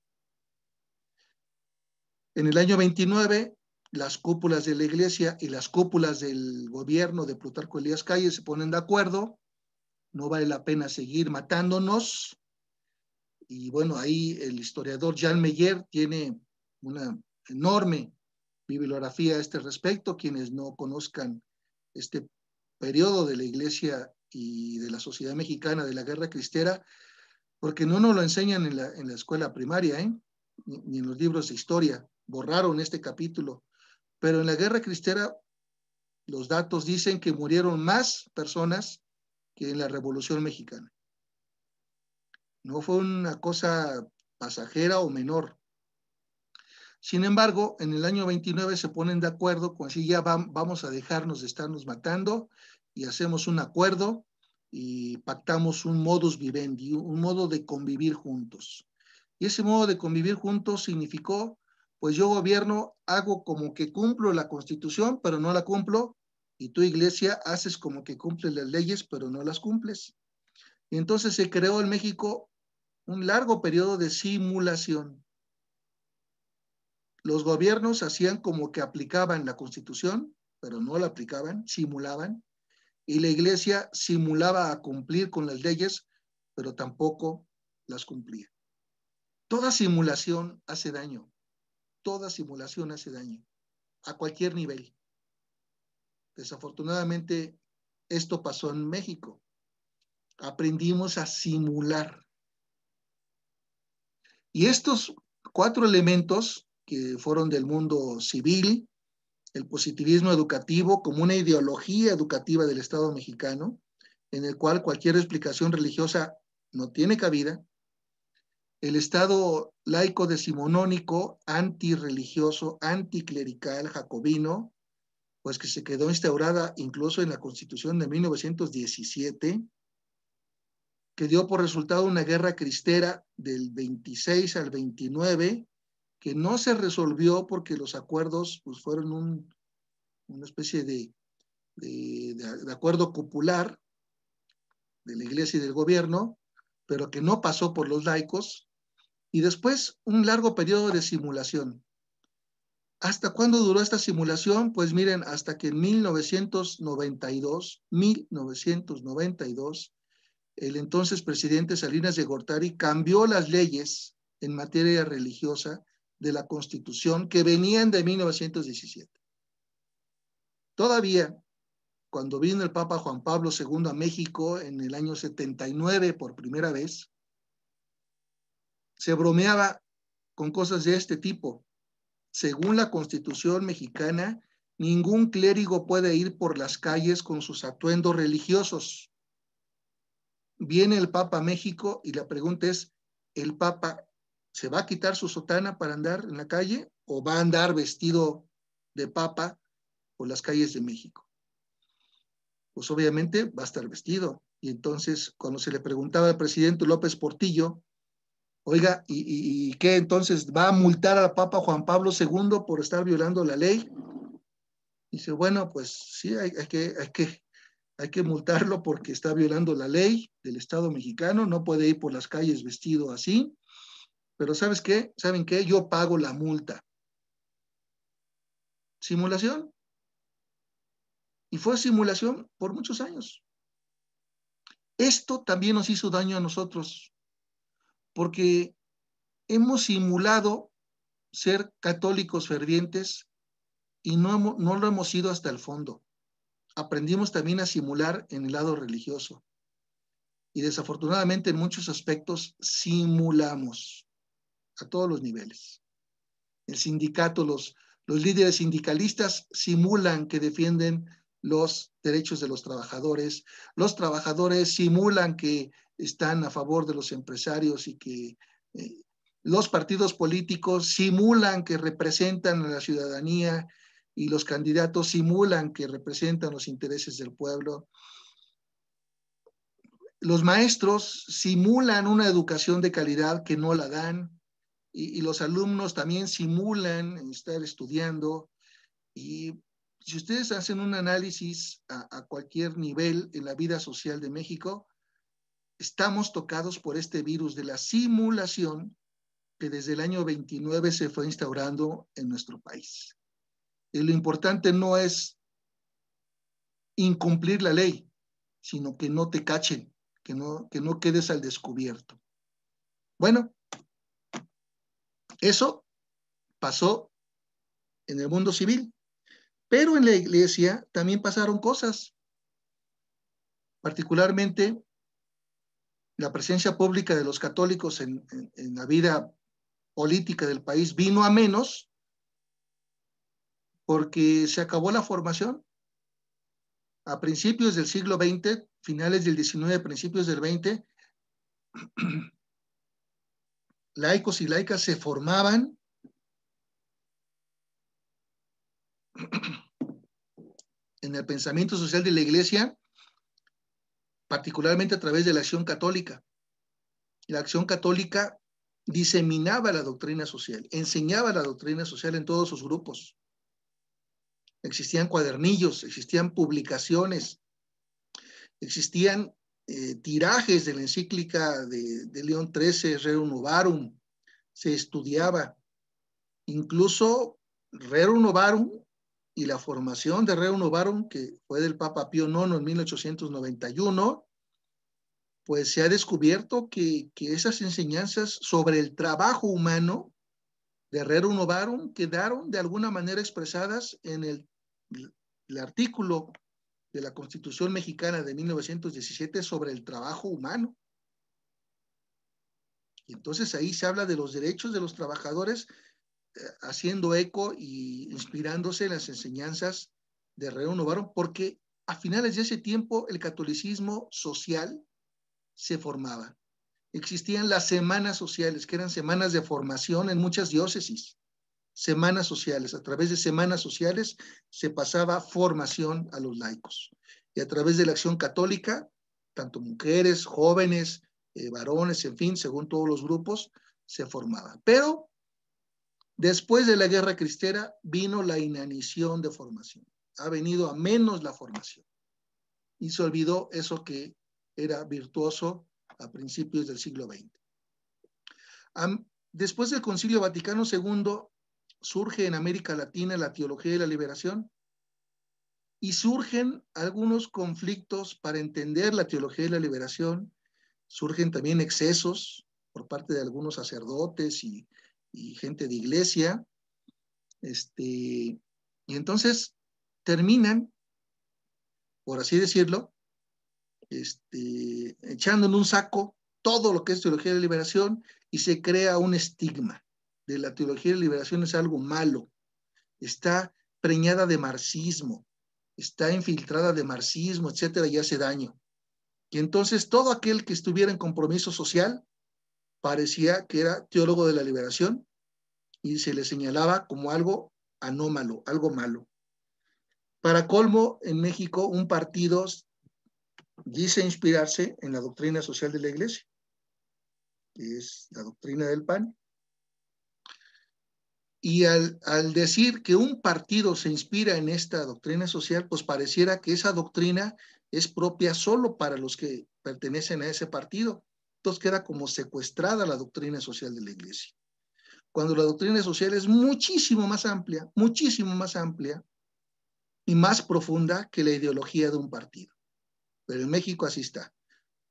En el año 29, las cúpulas de la iglesia y las cúpulas del gobierno de Plutarco Elías Calles se ponen de acuerdo, no vale la pena seguir matándonos. Y bueno, ahí el historiador Jean Meyer tiene una enorme bibliografía a este respecto. Quienes no conozcan este periodo de la iglesia y de la sociedad mexicana de la guerra cristera, porque no nos lo enseñan en la escuela primaria, ni en los libros de historia, borraron este capítulo, pero en la guerra cristera los datos dicen que murieron más personas que en la Revolución Mexicana. No fue una cosa pasajera o menor. Sin embargo, en el año 29 se ponen de acuerdo con si ya vamos a dejarnos de estarnos matando y hacemos un acuerdo y pactamos un modus vivendi, un modo de convivir juntos. Y ese modo de convivir juntos significó, pues yo gobierno, hago como que cumplo la Constitución, pero no la cumplo, y tú, iglesia, haces como que cumples las leyes, pero no las cumples. Y entonces se creó en México un largo periodo de simulación. Los gobiernos hacían como que aplicaban la Constitución, pero no la aplicaban, simulaban, y la iglesia simulaba a cumplir con las leyes, pero tampoco las cumplía. Toda simulación hace daño, toda simulación hace daño, a cualquier nivel. Desafortunadamente, esto pasó en México. Aprendimos a simular. Y estos 4 elementos que fueron del mundo civil, el positivismo educativo como una ideología educativa del Estado mexicano, en el cual cualquier explicación religiosa no tiene cabida, el Estado laico decimonónico, antirreligioso, anticlerical, jacobino, pues que se quedó instaurada incluso en la Constitución de 1917, que dio por resultado una guerra cristera del 26 al 29, que no se resolvió porque los acuerdos pues, fueron una especie de acuerdo popular de la iglesia y del gobierno, pero que no pasó por los laicos, y después un largo periodo de simulación. ¿Hasta cuándo duró esta simulación? Pues miren, hasta que en 1992, el entonces presidente Salinas de Gortari cambió las leyes en materia religiosa de la Constitución que venían de 1917. Todavía, cuando vino el Papa Juan Pablo II a México en el año 79 por primera vez, se bromeaba con cosas de este tipo. Según la Constitución mexicana, ningún clérigo puede ir por las calles con sus atuendos religiosos. Viene el Papa a México y la pregunta es, ¿el Papa se va a quitar su sotana para andar en la calle o va a andar vestido de Papa por las calles de México? Pues obviamente va a estar vestido. Y entonces, cuando se le preguntaba al presidente López Portillo, oiga, ¿y qué entonces va a multar al Papa Juan Pablo II por estar violando la ley? Dice, bueno, pues sí, hay que multarlo porque está violando la ley del Estado mexicano, no puede ir por las calles vestido así, pero ¿sabes qué? ¿Saben qué? Yo pago la multa. Simulación. Y fue simulación por muchos años. Esto también nos hizo daño a nosotros, porque hemos simulado ser católicos fervientes y no lo hemos ido hasta el fondo. Aprendimos también a simular en el lado religioso. Y desafortunadamente en muchos aspectos simulamos a todos los niveles. El sindicato, los líderes sindicalistas simulan que defienden los derechos de los trabajadores simulan que están a favor de los empresarios y que los partidos políticos simulan que representan a la ciudadanía y los candidatos simulan que representan los intereses del pueblo. Los maestros simulan una educación de calidad que no la dan y los alumnos también simulan estar estudiando. Y si ustedes hacen un análisis a cualquier nivel en la vida social de México, estamos tocados por este virus de la simulación que desde el año 29 se fue instaurando en nuestro país. Y lo importante no es incumplir la ley, sino que no te cachen, que no quedes al descubierto. Bueno, eso pasó en el mundo civil, pero en la iglesia también pasaron cosas, particularmente la presencia pública de los católicos en la vida política del país vino a menos porque se acabó la formación. A principios del siglo XX, finales del XIX, principios del XX, laicos y laicas se formaban en el pensamiento social de la iglesia, particularmente a través de la acción católica. La acción católica diseminaba la doctrina social, enseñaba la doctrina social en todos sus grupos. Existían cuadernillos, existían publicaciones, existían tirajes de la encíclica de León XIII, Rerum Novarum, se estudiaba. Incluso Rerum Novarum y la formación de Rerum Novarum, que fue del Papa Pío IX en 1891, pues se ha descubierto que esas enseñanzas sobre el trabajo humano de Rerum Novarum quedaron de alguna manera expresadas en el artículo de la Constitución Mexicana de 1917 sobre el trabajo humano. Y entonces ahí se habla de los derechos de los trabajadores, haciendo eco y inspirándose en las enseñanzas de Rerum Novarum, porque a finales de ese tiempo el catolicismo social se formaba. Existían las semanas sociales, que eran semanas de formación en muchas diócesis. Semanas sociales. A través de semanas sociales se pasaba formación a los laicos. Y a través de la acción católica, tanto mujeres, jóvenes, varones, en fin, según todos los grupos, se formaban. Pero después de la Guerra Cristera vino la inanición de formación. Ha venido a menos la formación. Y se olvidó eso que era virtuoso a principios del siglo XX. Después del Concilio Vaticano II, surge en América Latina la teología de la liberación y surgen algunos conflictos para entender la teología de la liberación. Surgen también excesos por parte de algunos sacerdotes y gente de iglesia. Y entonces terminan, por así decirlo, echando en un saco todo lo que es teología de la liberación y se crea un estigma de la teología de la liberación. Es algo malo, está preñada de marxismo, está infiltrada de marxismo, etcétera, y hace daño. Y entonces todo aquel que estuviera en compromiso social parecía que era teólogo de la liberación y se le señalaba como algo anómalo, algo malo. Para colmo, en México, un partido dice inspirarse en la doctrina social de la iglesia, que es la doctrina del PAN. Y al decir que un partido se inspira en esta doctrina social, pues pareciera que esa doctrina es propia solo para los que pertenecen a ese partido. Entonces queda como secuestrada la doctrina social de la iglesia. cuando la doctrina social es muchísimo más amplia y más profunda que la ideología de un partido. Pero en México así está.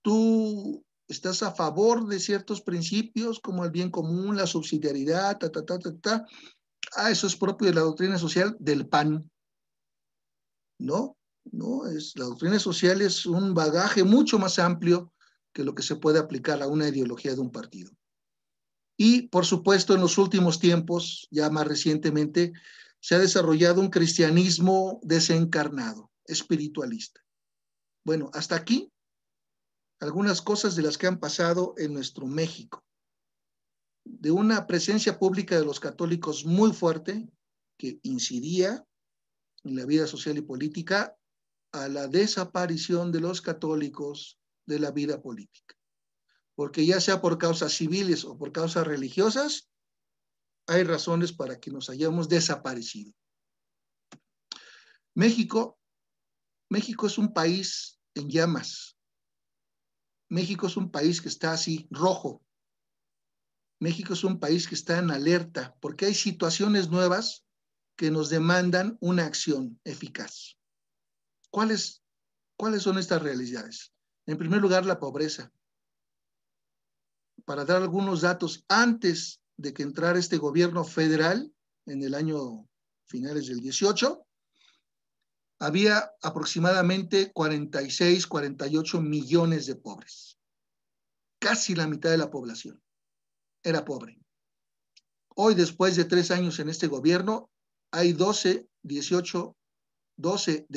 Tú estás a favor de ciertos principios como el bien común, la subsidiariedad, eso es propio de la doctrina social del PAN. No, la doctrina social es un bagaje mucho más amplio que lo que se puede aplicar a una ideología de un partido. Y, por supuesto, en los últimos tiempos, ya más recientemente, se ha desarrollado un cristianismo desencarnado, espiritualista. Bueno, hasta aquí algunas cosas de las que han pasado en nuestro México. De una presencia pública de los católicos muy fuerte, que incidía en la vida social y política, a la desaparición de los católicos de la vida política. Porque ya sea por causas civiles o por causas religiosas, hay razones para que nos hayamos desaparecido. México es un país en llamas. México es un país que está así, rojo. México es un país que está en alerta porque hay situaciones nuevas que nos demandan una acción eficaz. ¿Cuáles son estas realidades? En primer lugar, la pobreza. Para dar algunos datos, antes de que entrara este gobierno federal, en el año finales del 18, había aproximadamente 46, 48 millones de pobres. Casi la mitad de la población era pobre. Hoy, después de 3 años en este gobierno, hay de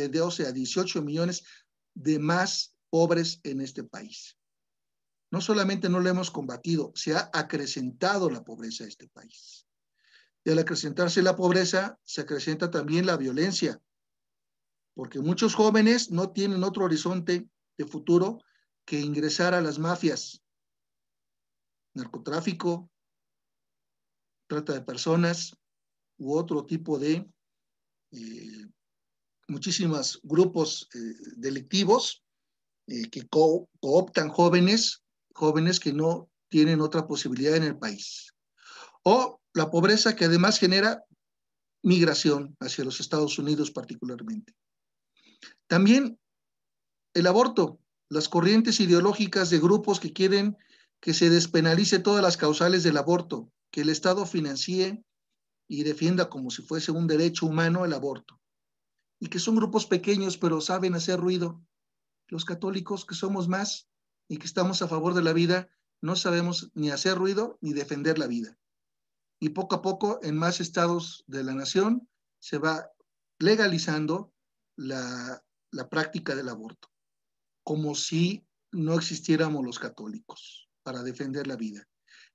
12 a 18 millones de más pobres en este país. No solamente no lo hemos combatido, se ha acrecentado la pobreza de este país. Y al acrecentarse la pobreza, se acrecenta también la violencia, porque muchos jóvenes no tienen otro horizonte de futuro que ingresar a las mafias, narcotráfico, trata de personas u otro tipo de muchísimos grupos delictivos que cooptan jóvenes que no tienen otra posibilidad en el país. O la pobreza que además genera migración hacia los Estados Unidos particularmente. También el aborto, las corrientes ideológicas de grupos que quieren que se despenalice todas las causales del aborto, que el Estado financie y defienda como si fuese un derecho humano el aborto. Y que son grupos pequeños, pero saben hacer ruido. Los católicos, que somos más y que estamos a favor de la vida, no sabemos ni hacer ruido ni defender la vida. Y poco a poco, en más estados de la nación, se va legalizando la práctica del aborto, como si no existiéramos los católicos para defender la vida.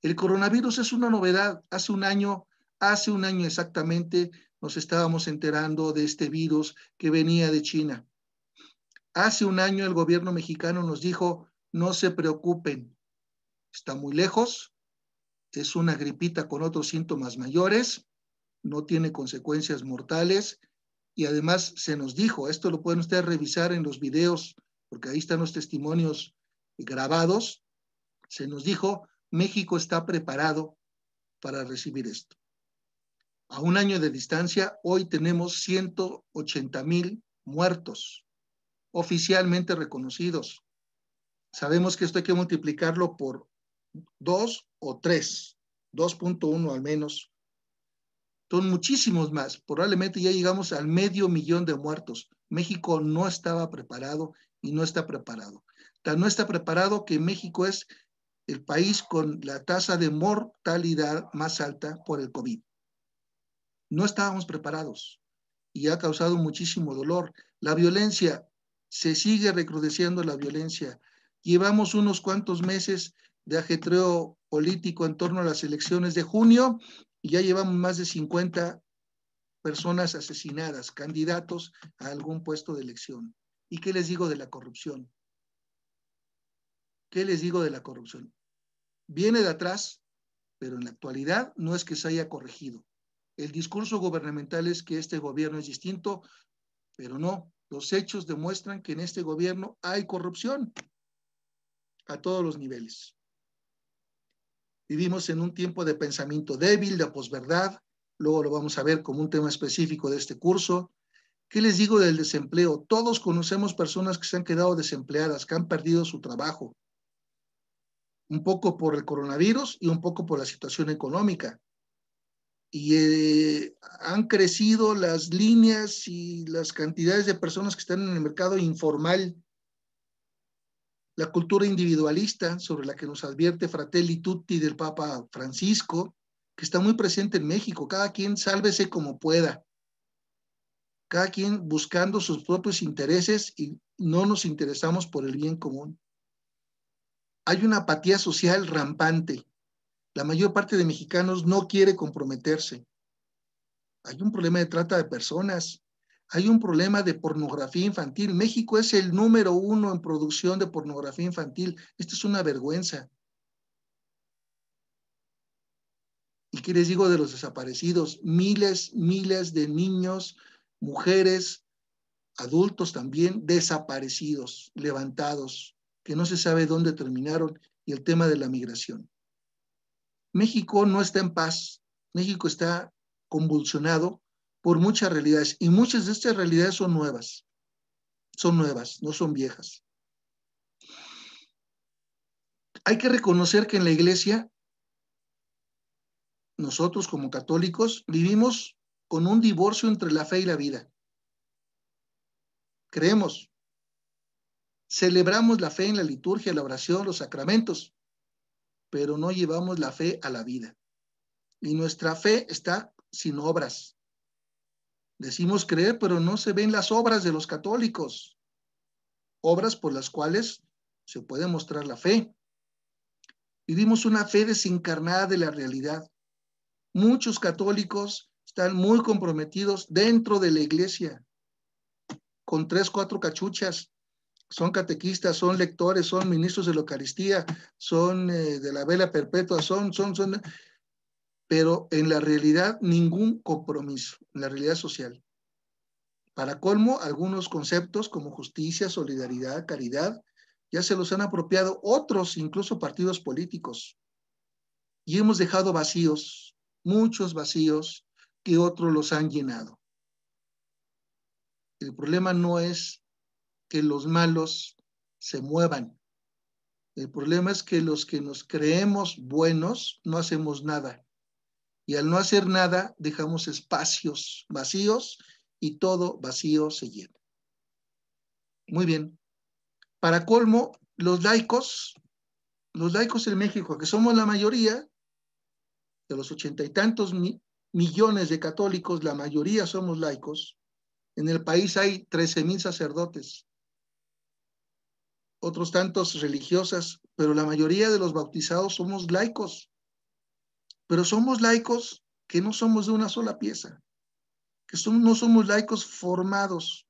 El coronavirus es una novedad. Hace un año exactamente, nos estábamos enterando de este virus que venía de China. Hace un año el gobierno mexicano nos dijo, no se preocupen, está muy lejos, es una gripita con otros síntomas mayores, no tiene consecuencias mortales, y además se nos dijo, esto lo pueden ustedes revisar en los videos, porque ahí están los testimonios grabados, se nos dijo, México está preparado para recibir esto. A un año de distancia, hoy tenemos 180,000 muertos oficialmente reconocidos. Sabemos que esto hay que multiplicarlo por 2 o 3, 2.1 al menos. Son muchísimos más. Probablemente ya llegamos al 500,000 de muertos. México no estaba preparado y no está preparado. Tan no está preparado que México es el país con la tasa de mortalidad más alta por el COVID. No estábamos preparados y ha causado muchísimo dolor. La violencia, se sigue recrudeciendo la violencia. Llevamos unos cuantos meses de ajetreo político en torno a las elecciones de junio y ya llevamos más de 50 personas asesinadas, candidatos a algún puesto de elección. ¿Y qué les digo de la corrupción? ¿Qué les digo de la corrupción? Viene de atrás, pero en la actualidad no es que se haya corregido. El discurso gubernamental es que este gobierno es distinto, pero no. Los hechos demuestran que en este gobierno hay corrupción a todos los niveles. Vivimos en un tiempo de pensamiento débil, de posverdad. Luego lo vamos a ver como un tema específico de este curso. ¿Qué les digo del desempleo? Todos conocemos personas que se han quedado desempleadas, que han perdido su trabajo. Un poco por el coronavirus y un poco por la situación económica. Y han crecido las líneas y las cantidades de personas que están en el mercado informal. La cultura individualista, sobre la que nos advierte Fratelli Tutti del Papa Francisco, que está muy presente en México. Cada quien sálvese como pueda. Cada quien buscando sus propios intereses y no nos interesamos por el bien común. Hay una apatía social rampante. La mayor parte de mexicanos no quiere comprometerse. Hay un problema de trata de personas. Hay un problema de pornografía infantil. México es el número 1 en producción de pornografía infantil. Esto es una vergüenza. ¿Y qué les digo de los desaparecidos? Miles de niños, mujeres, adultos también, desaparecidos, levantados, que no se sabe dónde terminaron, y el tema de la migración. México no está en paz. México está convulsionado por muchas realidades, y muchas de estas realidades son nuevas, no son viejas. Hay que reconocer que en la iglesia, nosotros como católicos, vivimos con un divorcio entre la fe y la vida. Creemos, celebramos la fe en la liturgia, la oración, los sacramentos, pero no llevamos la fe a la vida. Y nuestra fe está sin obras. Decimos creer, pero no se ven las obras de los católicos, obras por las cuales se puede mostrar la fe. Vivimos una fe desencarnada de la realidad. Muchos católicos están muy comprometidos dentro de la iglesia, con 3, 4 cachuchas. Son catequistas, son lectores, son ministros de la Eucaristía, son de la vela perpetua, pero en la realidad ningún compromiso, en la realidad social. Para colmo, algunos conceptos como justicia, solidaridad, caridad, ya se los han apropiado otros, incluso partidos políticos. Y hemos dejado vacíos, muchos vacíos, que otros los han llenado. El problema no es que los malos se muevan. El problema es que los que nos creemos buenos no hacemos nada. Y al no hacer nada, dejamos espacios vacíos y todo vacío se llena. Muy bien. Para colmo, los laicos en México, que somos la mayoría, de los 80 y tantos millones de católicos, la mayoría somos laicos. En el país hay 13,000 sacerdotes, otros tantos religiosas, pero la mayoría de los bautizados somos laicos. Pero somos laicos que no somos de una sola pieza, que no somos laicos formados.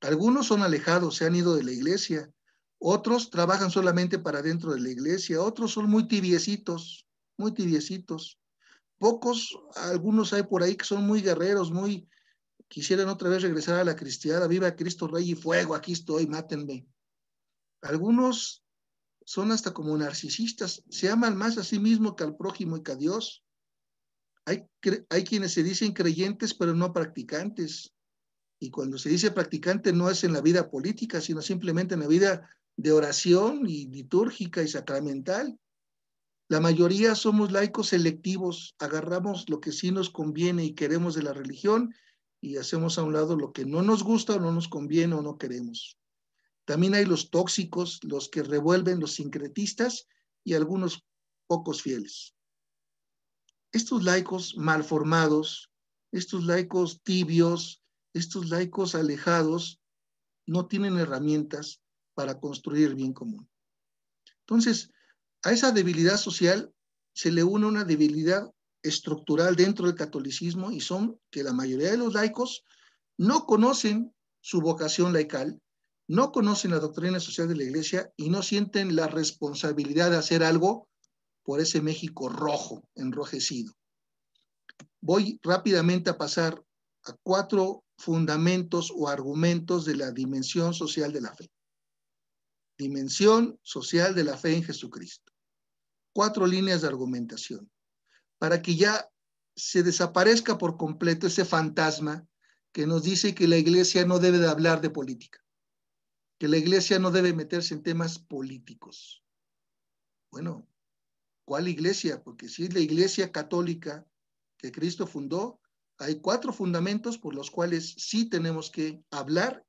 Algunos son alejados, se han ido de la iglesia, otros trabajan solamente para dentro de la iglesia, otros son muy tibiecitos, muy tibiecitos. Pocos, algunos hay por ahí que son muy guerreros, quisieran otra vez regresar a la cristiada, viva Cristo Rey y fuego, aquí estoy, mátenme. Algunos son hasta como narcisistas, se aman más a sí mismos que al prójimo y que a Dios. Hay quienes se dicen creyentes pero no practicantes. Y cuando se dice practicante no es en la vida política, sino simplemente en la vida de oración y litúrgica y sacramental. La mayoría somos laicos selectivos, agarramos lo que sí nos conviene y queremos de la religión y hacemos a un lado lo que no nos gusta o no nos conviene o no queremos. También hay los tóxicos, los que revuelven, los sincretistas y algunos pocos fieles. Estos laicos mal formados, estos laicos tibios, estos laicos alejados, no tienen herramientas para construir el bien común. Entonces, a esa debilidad social se le une una debilidad estructural dentro del catolicismo y son que la mayoría de los laicos no conocen su vocación laical, no conocen la doctrina social de la iglesia y no sienten la responsabilidad de hacer algo por ese México rojo, enrojecido. Voy rápidamente a pasar a 4 fundamentos o argumentos de la dimensión social de la fe. Dimensión social de la fe en Jesucristo. 4 líneas de argumentación para que ya se desaparezca por completo ese fantasma que nos dice que la iglesia no debe de hablar de política, que la iglesia no debe meterse en temas políticos. Bueno, ¿cuál iglesia? Porque si es la iglesia católica que Cristo fundó, hay 4 fundamentos por los cuales sí tenemos que hablar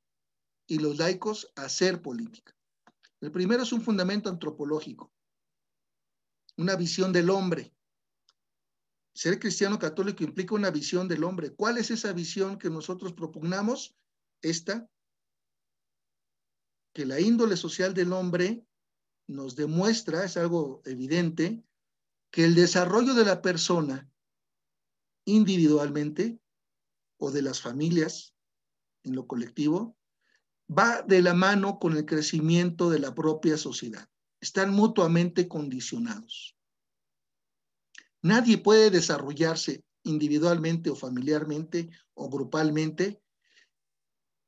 y los laicos hacer política. El primero es un fundamento antropológico, una visión del hombre. Ser cristiano católico implica una visión del hombre. ¿Cuál es esa visión que nosotros propugnamos? Esta, que la índole social del hombre nos demuestra, es algo evidente, que el desarrollo de la persona individualmente o de las familias en lo colectivo va de la mano con el crecimiento de la propia sociedad. Están mutuamente condicionados. Nadie puede desarrollarse individualmente o familiarmente o grupalmente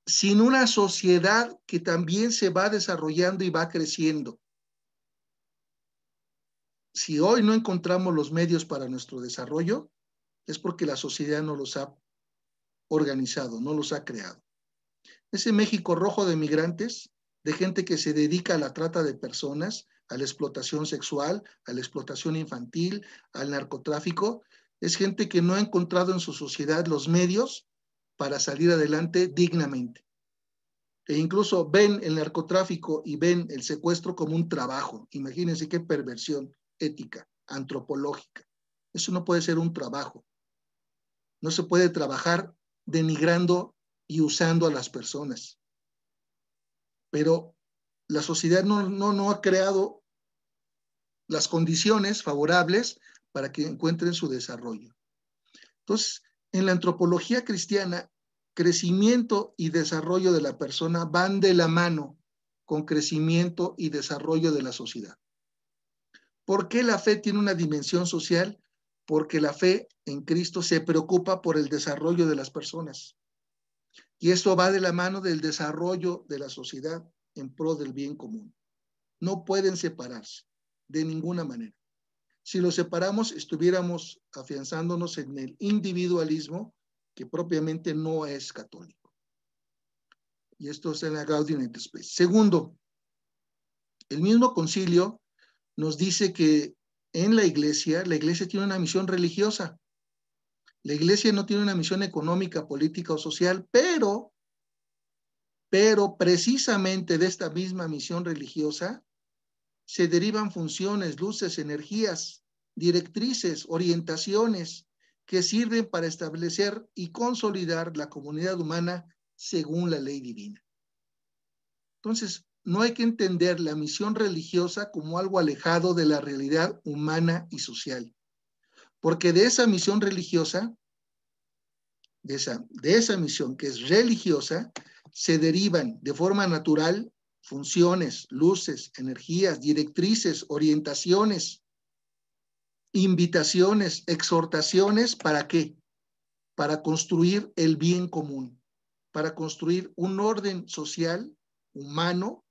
sin una sociedad que también se va desarrollando y va creciendo. Si hoy no encontramos los medios para nuestro desarrollo, es porque la sociedad no los ha organizado, no los ha creado. Ese México rojo de migrantes, de gente que se dedica a la trata de personas, a la explotación sexual, a la explotación infantil, al narcotráfico, es gente que no ha encontrado en su sociedad los medios para salir adelante dignamente. E incluso ven el narcotráfico y ven el secuestro como un trabajo. Imagínense qué perversión ética, antropológica. Eso no puede ser un trabajo. No se puede trabajar denigrando y usando a las personas. Pero la sociedad no ha creado las condiciones favorables para que encuentren su desarrollo. Entonces, en la antropología cristiana, crecimiento y desarrollo de la persona van de la mano con crecimiento y desarrollo de la sociedad. ¿Por qué la fe tiene una dimensión social? Porque la fe en Cristo se preocupa por el desarrollo de las personas. Y eso va de la mano del desarrollo de la sociedad en pro del bien común. No pueden separarse de ninguna manera. Si los separamos, estuviéramos afianzándonos en el individualismo que propiamente no es católico. Y esto es en la Gaudium et Spes. Segundo, el mismo concilio nos dice que en la iglesia tiene una misión religiosa. La iglesia no tiene una misión económica, política o social, pero precisamente de esta misma misión religiosa se derivan funciones, luces, energías, directrices, orientaciones que sirven para establecer y consolidar la comunidad humana según la ley divina. Entonces, no hay que entender la misión religiosa como algo alejado de la realidad humana y social, porque de esa misión religiosa, de esa misión que es religiosa, se derivan de forma natural funciones, luces, energías, directrices, orientaciones, invitaciones, exhortaciones, ¿para qué? Para construir el bien común, para construir un orden social, humano,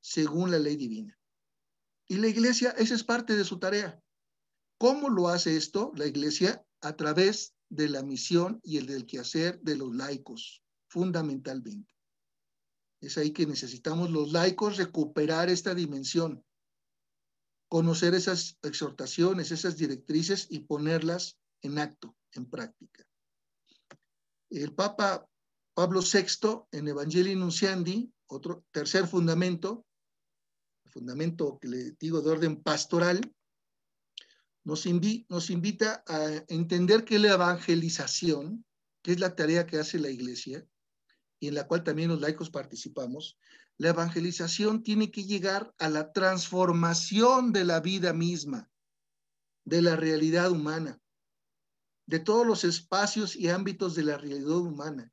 según la ley divina. Y la iglesia, esa es parte de su tarea. ¿Cómo lo hace esto? La iglesia a través de la misión y el del quehacer de los laicos, fundamentalmente. Es ahí que necesitamos los laicos recuperar esta dimensión, conocer esas exhortaciones, esas directrices y ponerlas en acto, en práctica. El Papa Pablo VI en Evangelii Nunciandi, otro tercer fundamento, el fundamento que le digo de orden pastoral, nos invita a entender que la evangelización, que es la tarea que hace la iglesia, y en la cual también los laicos participamos, la evangelización tiene que llegar a la transformación de la vida misma, de la realidad humana, de todos los espacios y ámbitos de la realidad humana,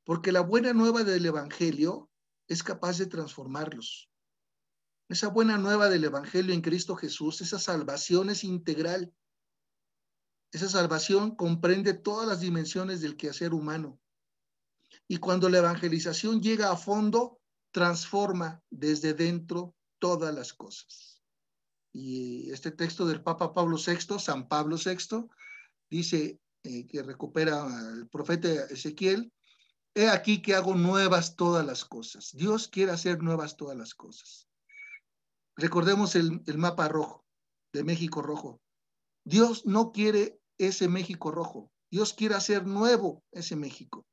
porque la buena nueva del evangelio es capaz de transformarlos. Esa buena nueva del evangelio en Cristo Jesús, esa salvación es integral. Esa salvación comprende todas las dimensiones del quehacer humano. Y cuando la evangelización llega a fondo, transforma desde dentro todas las cosas. Y este texto del Papa Pablo VI, San Pablo VI, dice que recupera al profeta Ezequiel: he aquí que hago nuevas todas las cosas. Dios quiere hacer nuevas todas las cosas. Recordemos el mapa rojo, de México rojo. Dios no quiere ese México rojo. Dios quiere hacer nuevo ese México.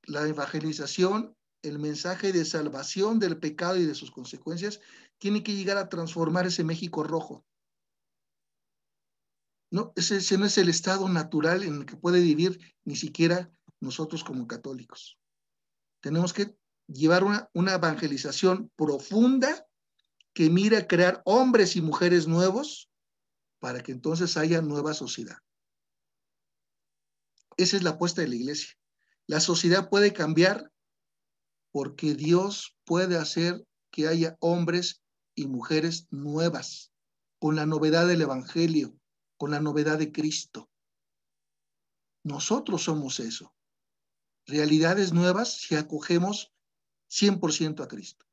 La evangelización, el mensaje de salvación del pecado y de sus consecuencias, tiene que llegar a transformar ese México rojo. No, ese no es el estado natural en el que puede vivir ni siquiera nosotros como católicos. Tenemos que llevar una evangelización profunda que mire a crear hombres y mujeres nuevos para que entonces haya nueva sociedad. Esa es la apuesta de la iglesia. La sociedad puede cambiar porque Dios puede hacer que haya hombres y mujeres nuevas, con la novedad del evangelio, con la novedad de Cristo. Nosotros somos eso. Realidades nuevas si acogemos 100% a Cristo.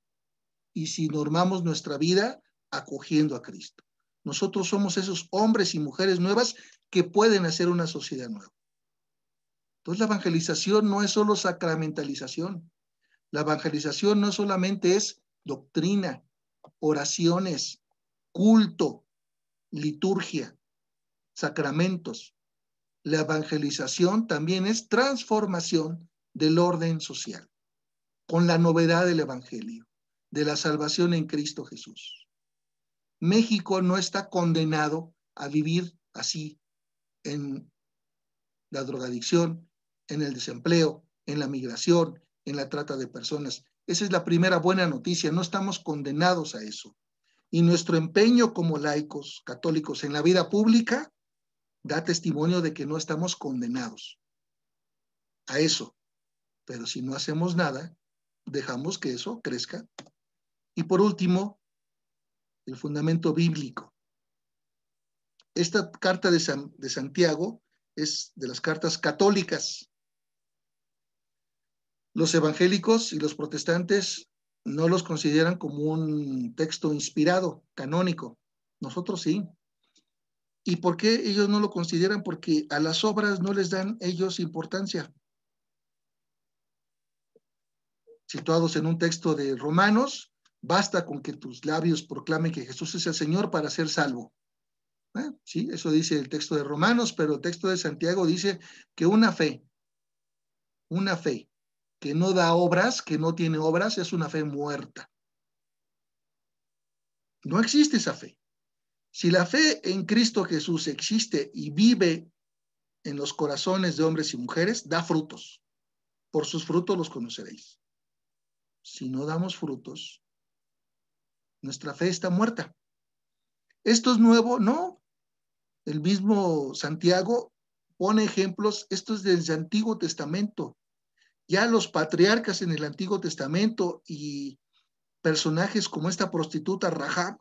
Y si normamos nuestra vida acogiendo a Cristo. Nosotros somos esos hombres y mujeres nuevas que pueden hacer una sociedad nueva. Entonces la evangelización no es solo sacramentalización. La evangelización no solamente es doctrina, oraciones, culto, liturgia, sacramentos. La evangelización también es transformación del orden social, con la novedad del evangelio, de la salvación en Cristo Jesús. México no está condenado a vivir así, en la drogadicción, en el desempleo, en la migración, en la trata de personas. Esa es la primera buena noticia, no estamos condenados a eso. Y nuestro empeño como laicos católicos en la vida pública da testimonio de que no estamos condenados a eso. Pero si no hacemos nada, dejamos que eso crezca. Y por último, el fundamento bíblico. Esta carta de Santiago es de las cartas católicas. Los evangélicos y los protestantes no los consideran como un texto inspirado, canónico. Nosotros sí. ¿Y por qué ellos no lo consideran? Porque a las obras no les dan ellos importancia. Situados en un texto de Romanos, basta con que tus labios proclamen que Jesús es el Señor para ser salvo. Sí, eso dice el texto de Romanos, pero el texto de Santiago dice que una fe que no da obras, que no tiene obras, es una fe muerta. No existe esa fe. Si la fe en Cristo Jesús existe y vive en los corazones de hombres y mujeres, da frutos. Por sus frutos los conoceréis. Si no damos frutos, nuestra fe está muerta. ¿Esto es nuevo? No. El mismo Santiago pone ejemplos, esto es desde el Antiguo Testamento. Ya los patriarcas en el Antiguo Testamento y personajes como esta prostituta Rahab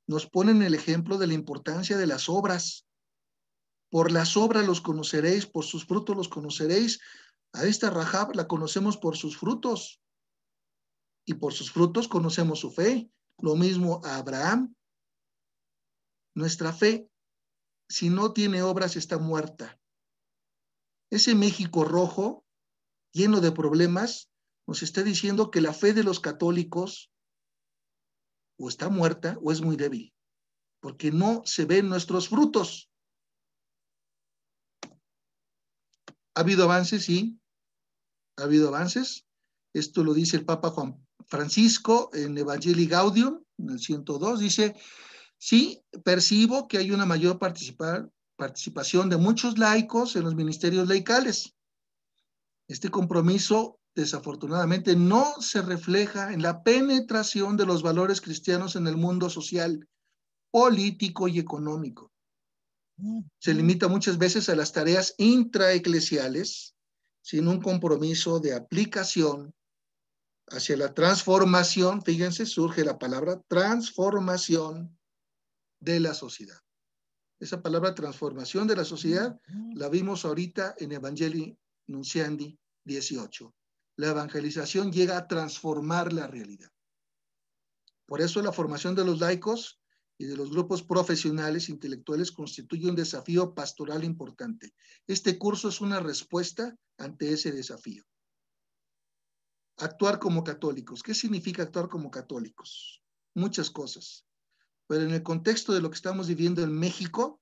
nos ponen el ejemplo de la importancia de las obras. Por las obras los conoceréis, por sus frutos los conoceréis. A esta Rahab la conocemos por sus frutos. Y por sus frutos conocemos su fe. Lo mismo a Abraham. Nuestra fe, si no tiene obras, está muerta. Ese México rojo, lleno de problemas, nos está diciendo que la fe de los católicos o está muerta o es muy débil, porque no se ven nuestros frutos. ¿Ha habido avances? Sí, ha habido avances. Esto lo dice el Papa Juan Francisco en Evangelii Gaudium, en el 102, dice: sí, percibo que hay una mayor participación de muchos laicos en los ministerios laicales. Este compromiso, desafortunadamente, no se refleja en la penetración de los valores cristianos en el mundo social, político y económico. Se limita muchas veces a las tareas intraeclesiales, sin un compromiso de aplicación hacia la transformación. Fíjense, surge la palabra transformación de la sociedad. Esa palabra transformación de la sociedad la vimos ahorita en Evangelii Nunciandi 18. La evangelización llega a transformar la realidad. Por eso la formación de los laicos y de los grupos profesionales intelectuales constituye un desafío pastoral importante. Este curso es una respuesta ante ese desafío. Actuar como católicos. ¿Qué significa actuar como católicos? Muchas cosas. Pero en el contexto de lo que estamos viviendo en México,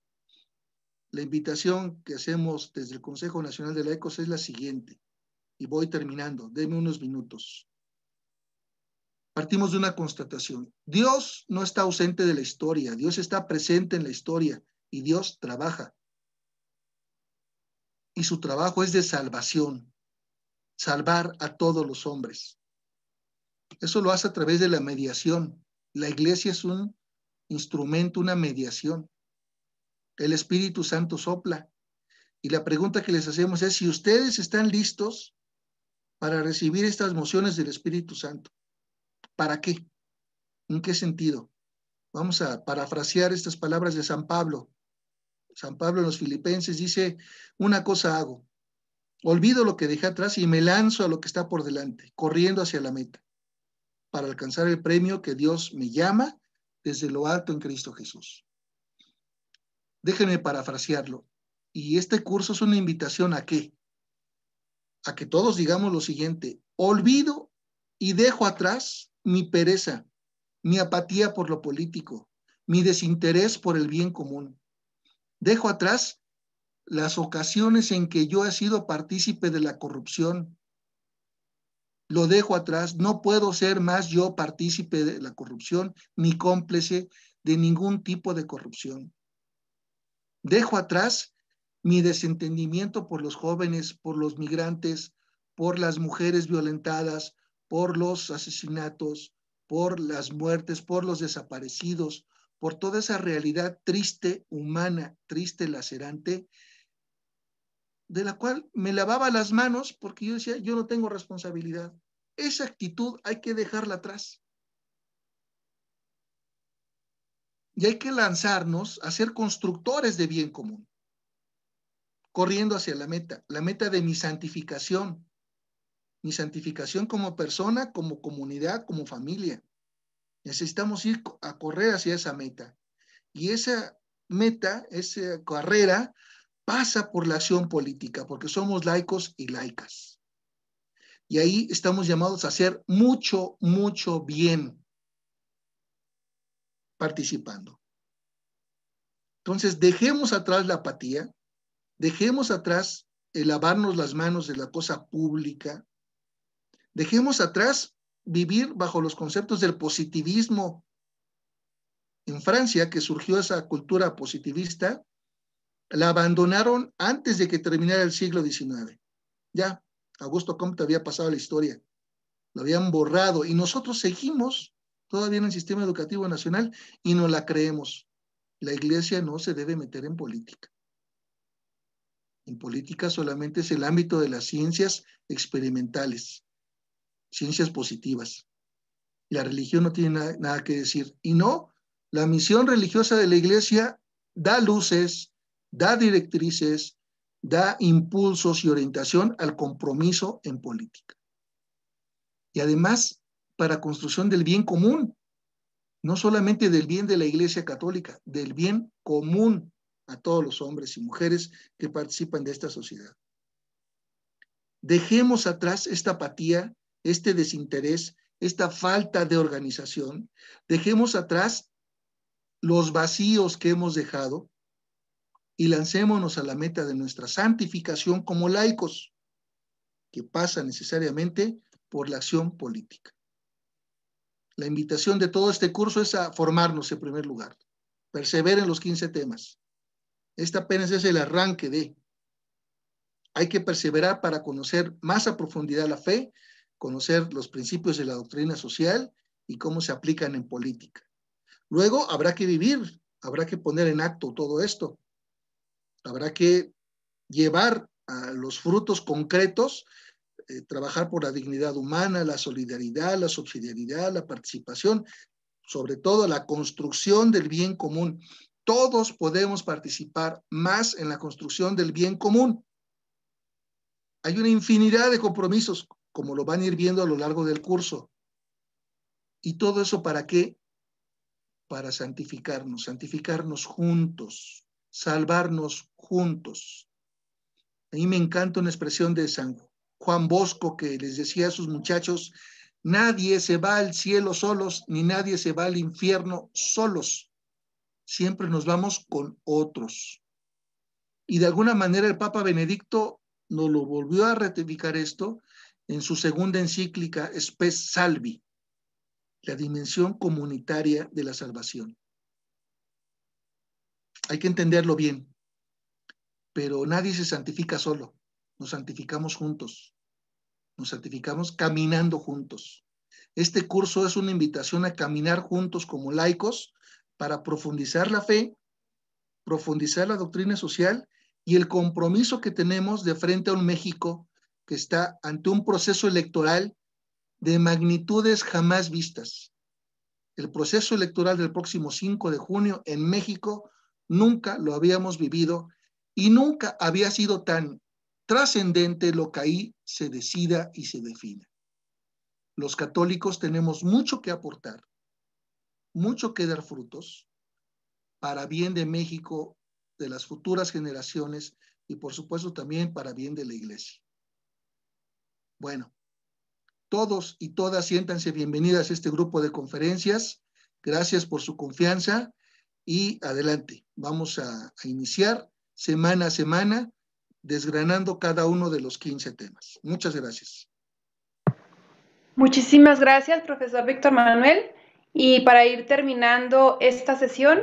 la invitación que hacemos desde el Consejo Nacional de Laicos es la siguiente. Y voy terminando. Denme unos minutos. Partimos de una constatación. Dios no está ausente de la historia. Dios está presente en la historia y Dios trabaja. Y su trabajo es de salvación. Salvar a todos los hombres. Eso lo hace a través de la mediación. La iglesia es un instrumento, una mediación. El Espíritu Santo sopla. Y la pregunta que les hacemos es si ustedes están listos para recibir estas mociones del Espíritu Santo. ¿Para qué? ¿En qué sentido? Vamos a parafrasear estas palabras de San Pablo. San Pablo en los Filipenses dice, una cosa hago, olvido lo que dejé atrás y me lanzo a lo que está por delante, corriendo hacia la meta, para alcanzar el premio que Dios me llama desde lo alto en Cristo Jesús. Déjenme parafrasearlo. Y este curso es una invitación ¿a qué? A que todos digamos lo siguiente, olvido y dejo atrás mi pereza, mi apatía por lo político, mi desinterés por el bien común. Dejo atrás las ocasiones en que yo he sido partícipe de la corrupción. Lo dejo atrás. No puedo ser más yo partícipe de la corrupción ni cómplice de ningún tipo de corrupción. Dejo atrás mi desentendimiento por los jóvenes, por los migrantes, por las mujeres violentadas, por los asesinatos, por las muertes, por los desaparecidos, por toda esa realidad triste, humana, triste, lacerante, de la cual me lavaba las manos porque yo decía, yo no tengo responsabilidad. Esa actitud hay que dejarla atrás. Y hay que lanzarnos a ser constructores de bien común, corriendo hacia la meta de mi santificación como persona, como comunidad, como familia. Necesitamos ir a correr hacia esa meta. Y esa meta, esa carrera, pasa por la acción política, porque somos laicos y laicas. Y ahí estamos llamados a hacer mucho, mucho bien participando. Entonces, dejemos atrás la apatía, dejemos atrás el lavarnos las manos de la cosa pública, dejemos atrás vivir bajo los conceptos del positivismo. En Francia, que surgió esa cultura positivista, la abandonaron antes de que terminara el siglo XIX. Ya, Augusto Comte había pasado la historia, lo habían borrado y nosotros seguimos todavía en el sistema educativo nacional y no la creemos. La iglesia no se debe meter en política. En política solamente es el ámbito de las ciencias experimentales, ciencias positivas. La religión no tiene nada que decir. Y no, la misión religiosa de la iglesia da luces, da directrices, da impulsos y orientación al compromiso en política. Y además, para construcción del bien común, no solamente del bien de la Iglesia Católica, del bien común a todos los hombres y mujeres que participan de esta sociedad. Dejemos atrás esta apatía, este desinterés, esta falta de organización. Dejemos atrás los vacíos que hemos dejado y lancémonos a la meta de nuestra santificación como laicos, que pasa necesariamente por la acción política. La invitación de todo este curso es a formarnos en primer lugar. Perseveren los 15 temas. Esta apenas es el arranque de. Hay que perseverar para conocer más a profundidad la fe, conocer los principios de la doctrina social y cómo se aplican en política. Luego habrá que vivir, habrá que poner en acto todo esto. Habrá que llevar a los frutos concretos, trabajar por la dignidad humana, la solidaridad, la subsidiariedad, la participación, sobre todo la construcción del bien común. Todos podemos participar más en la construcción del bien común. Hay una infinidad de compromisos, como lo van a ir viendo a lo largo del curso. ¿Y todo eso para qué? para santificarnos juntos, salvarnos juntos. A mí me encanta una expresión de San Juan Bosco que les decía a sus muchachos: nadie se va al cielo solos, ni nadie se va al infierno solos. Siempre nos vamos con otros. Y de alguna manera el Papa Benedicto nos lo volvió a ratificar esto en su segunda encíclica Spes Salvi, la dimensión comunitaria de la salvación. Hay que entenderlo bien, pero nadie se santifica solo, nos santificamos juntos, nos santificamos caminando juntos. Este curso es una invitación a caminar juntos como laicos para profundizar la fe, profundizar la doctrina social y el compromiso que tenemos de frente a un México que está ante un proceso electoral de magnitudes jamás vistas. El proceso electoral del próximo 5 de junio en México nunca lo habíamos vivido y nunca había sido tan trascendente lo que ahí se decida y se defina. Los católicos tenemos mucho que aportar, mucho que dar frutos para bien de México, de las futuras generaciones y por supuesto también para bien de la Iglesia. Bueno, todos y todas siéntanse bienvenidas a este grupo de conferencias. Gracias por su confianza y adelante. Vamos a iniciar semana a semana desgranando cada uno de los 15 temas. Muchas gracias. Muchísimas gracias, profesor Víctor Manuel. Y para ir terminando esta sesión,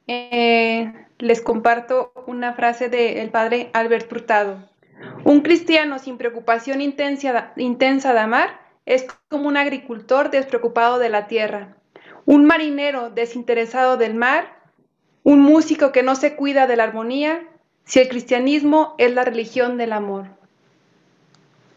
les comparto una frase del padre Albert Hurtado. Un cristiano sin preocupación intensa de amar es como un agricultor despreocupado de la tierra, un marinero desinteresado del mar, un músico que no se cuida de la armonía, si el cristianismo es la religión del amor.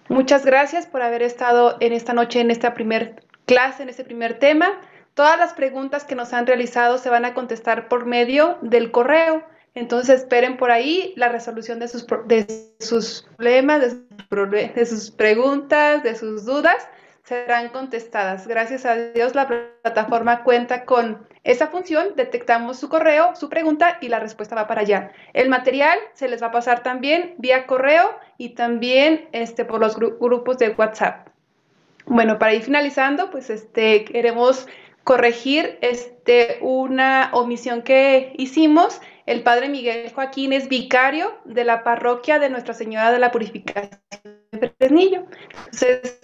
Muchas gracias por haber estado en esta noche, en esta primer clase, en este primer tema. Todas las preguntas que nos han realizado se van a contestar por medio del correo. Entonces esperen por ahí la resolución de sus problemas, de sus preguntas, de sus dudas. Serán contestadas. Gracias a Dios la plataforma cuenta con esa función. Detectamos su correo, su pregunta y la respuesta va para allá. El material se les va a pasar también vía correo y también por los grupos de WhatsApp. Bueno, para ir finalizando, pues queremos corregir una omisión que hicimos. El padre Miguel Joaquín es vicario de la parroquia de Nuestra Señora de la Purificación de Fresnillo. Entonces,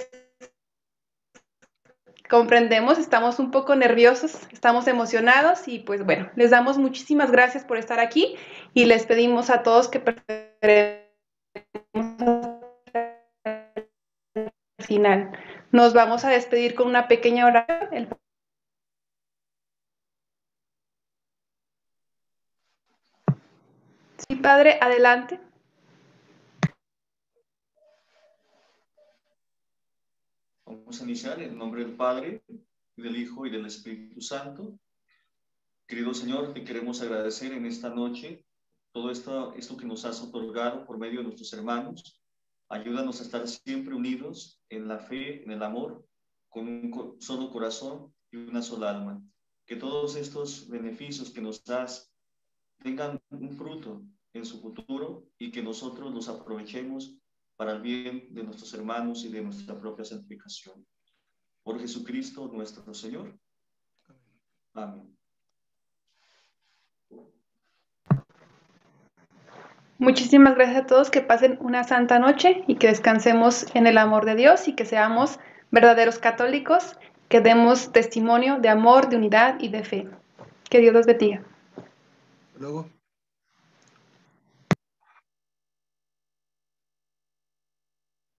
comprendemos, estamos un poco nerviosos, estamos emocionados y pues bueno, les damos muchísimas gracias por estar aquí y les pedimos a todos que al final. Nos vamos a despedir con una pequeña oración. Sí, padre, adelante. Vamos a iniciar en el nombre del Padre, del Hijo y del Espíritu Santo. Querido Señor, te queremos agradecer en esta noche todo esto que nos has otorgado por medio de nuestros hermanos. Ayúdanos a estar siempre unidos en la fe, en el amor, con un solo corazón y una sola alma. Que todos estos beneficios que nos das tengan un fruto en su futuro y que nosotros los aprovechemos para el bien de nuestros hermanos y de nuestra propia santificación. Por Jesucristo nuestro Señor. Amén. Muchísimas gracias a todos, que pasen una santa noche y que descansemos en el amor de Dios y que seamos verdaderos católicos, que demos testimonio de amor, de unidad y de fe. Que Dios los bendiga. Luego.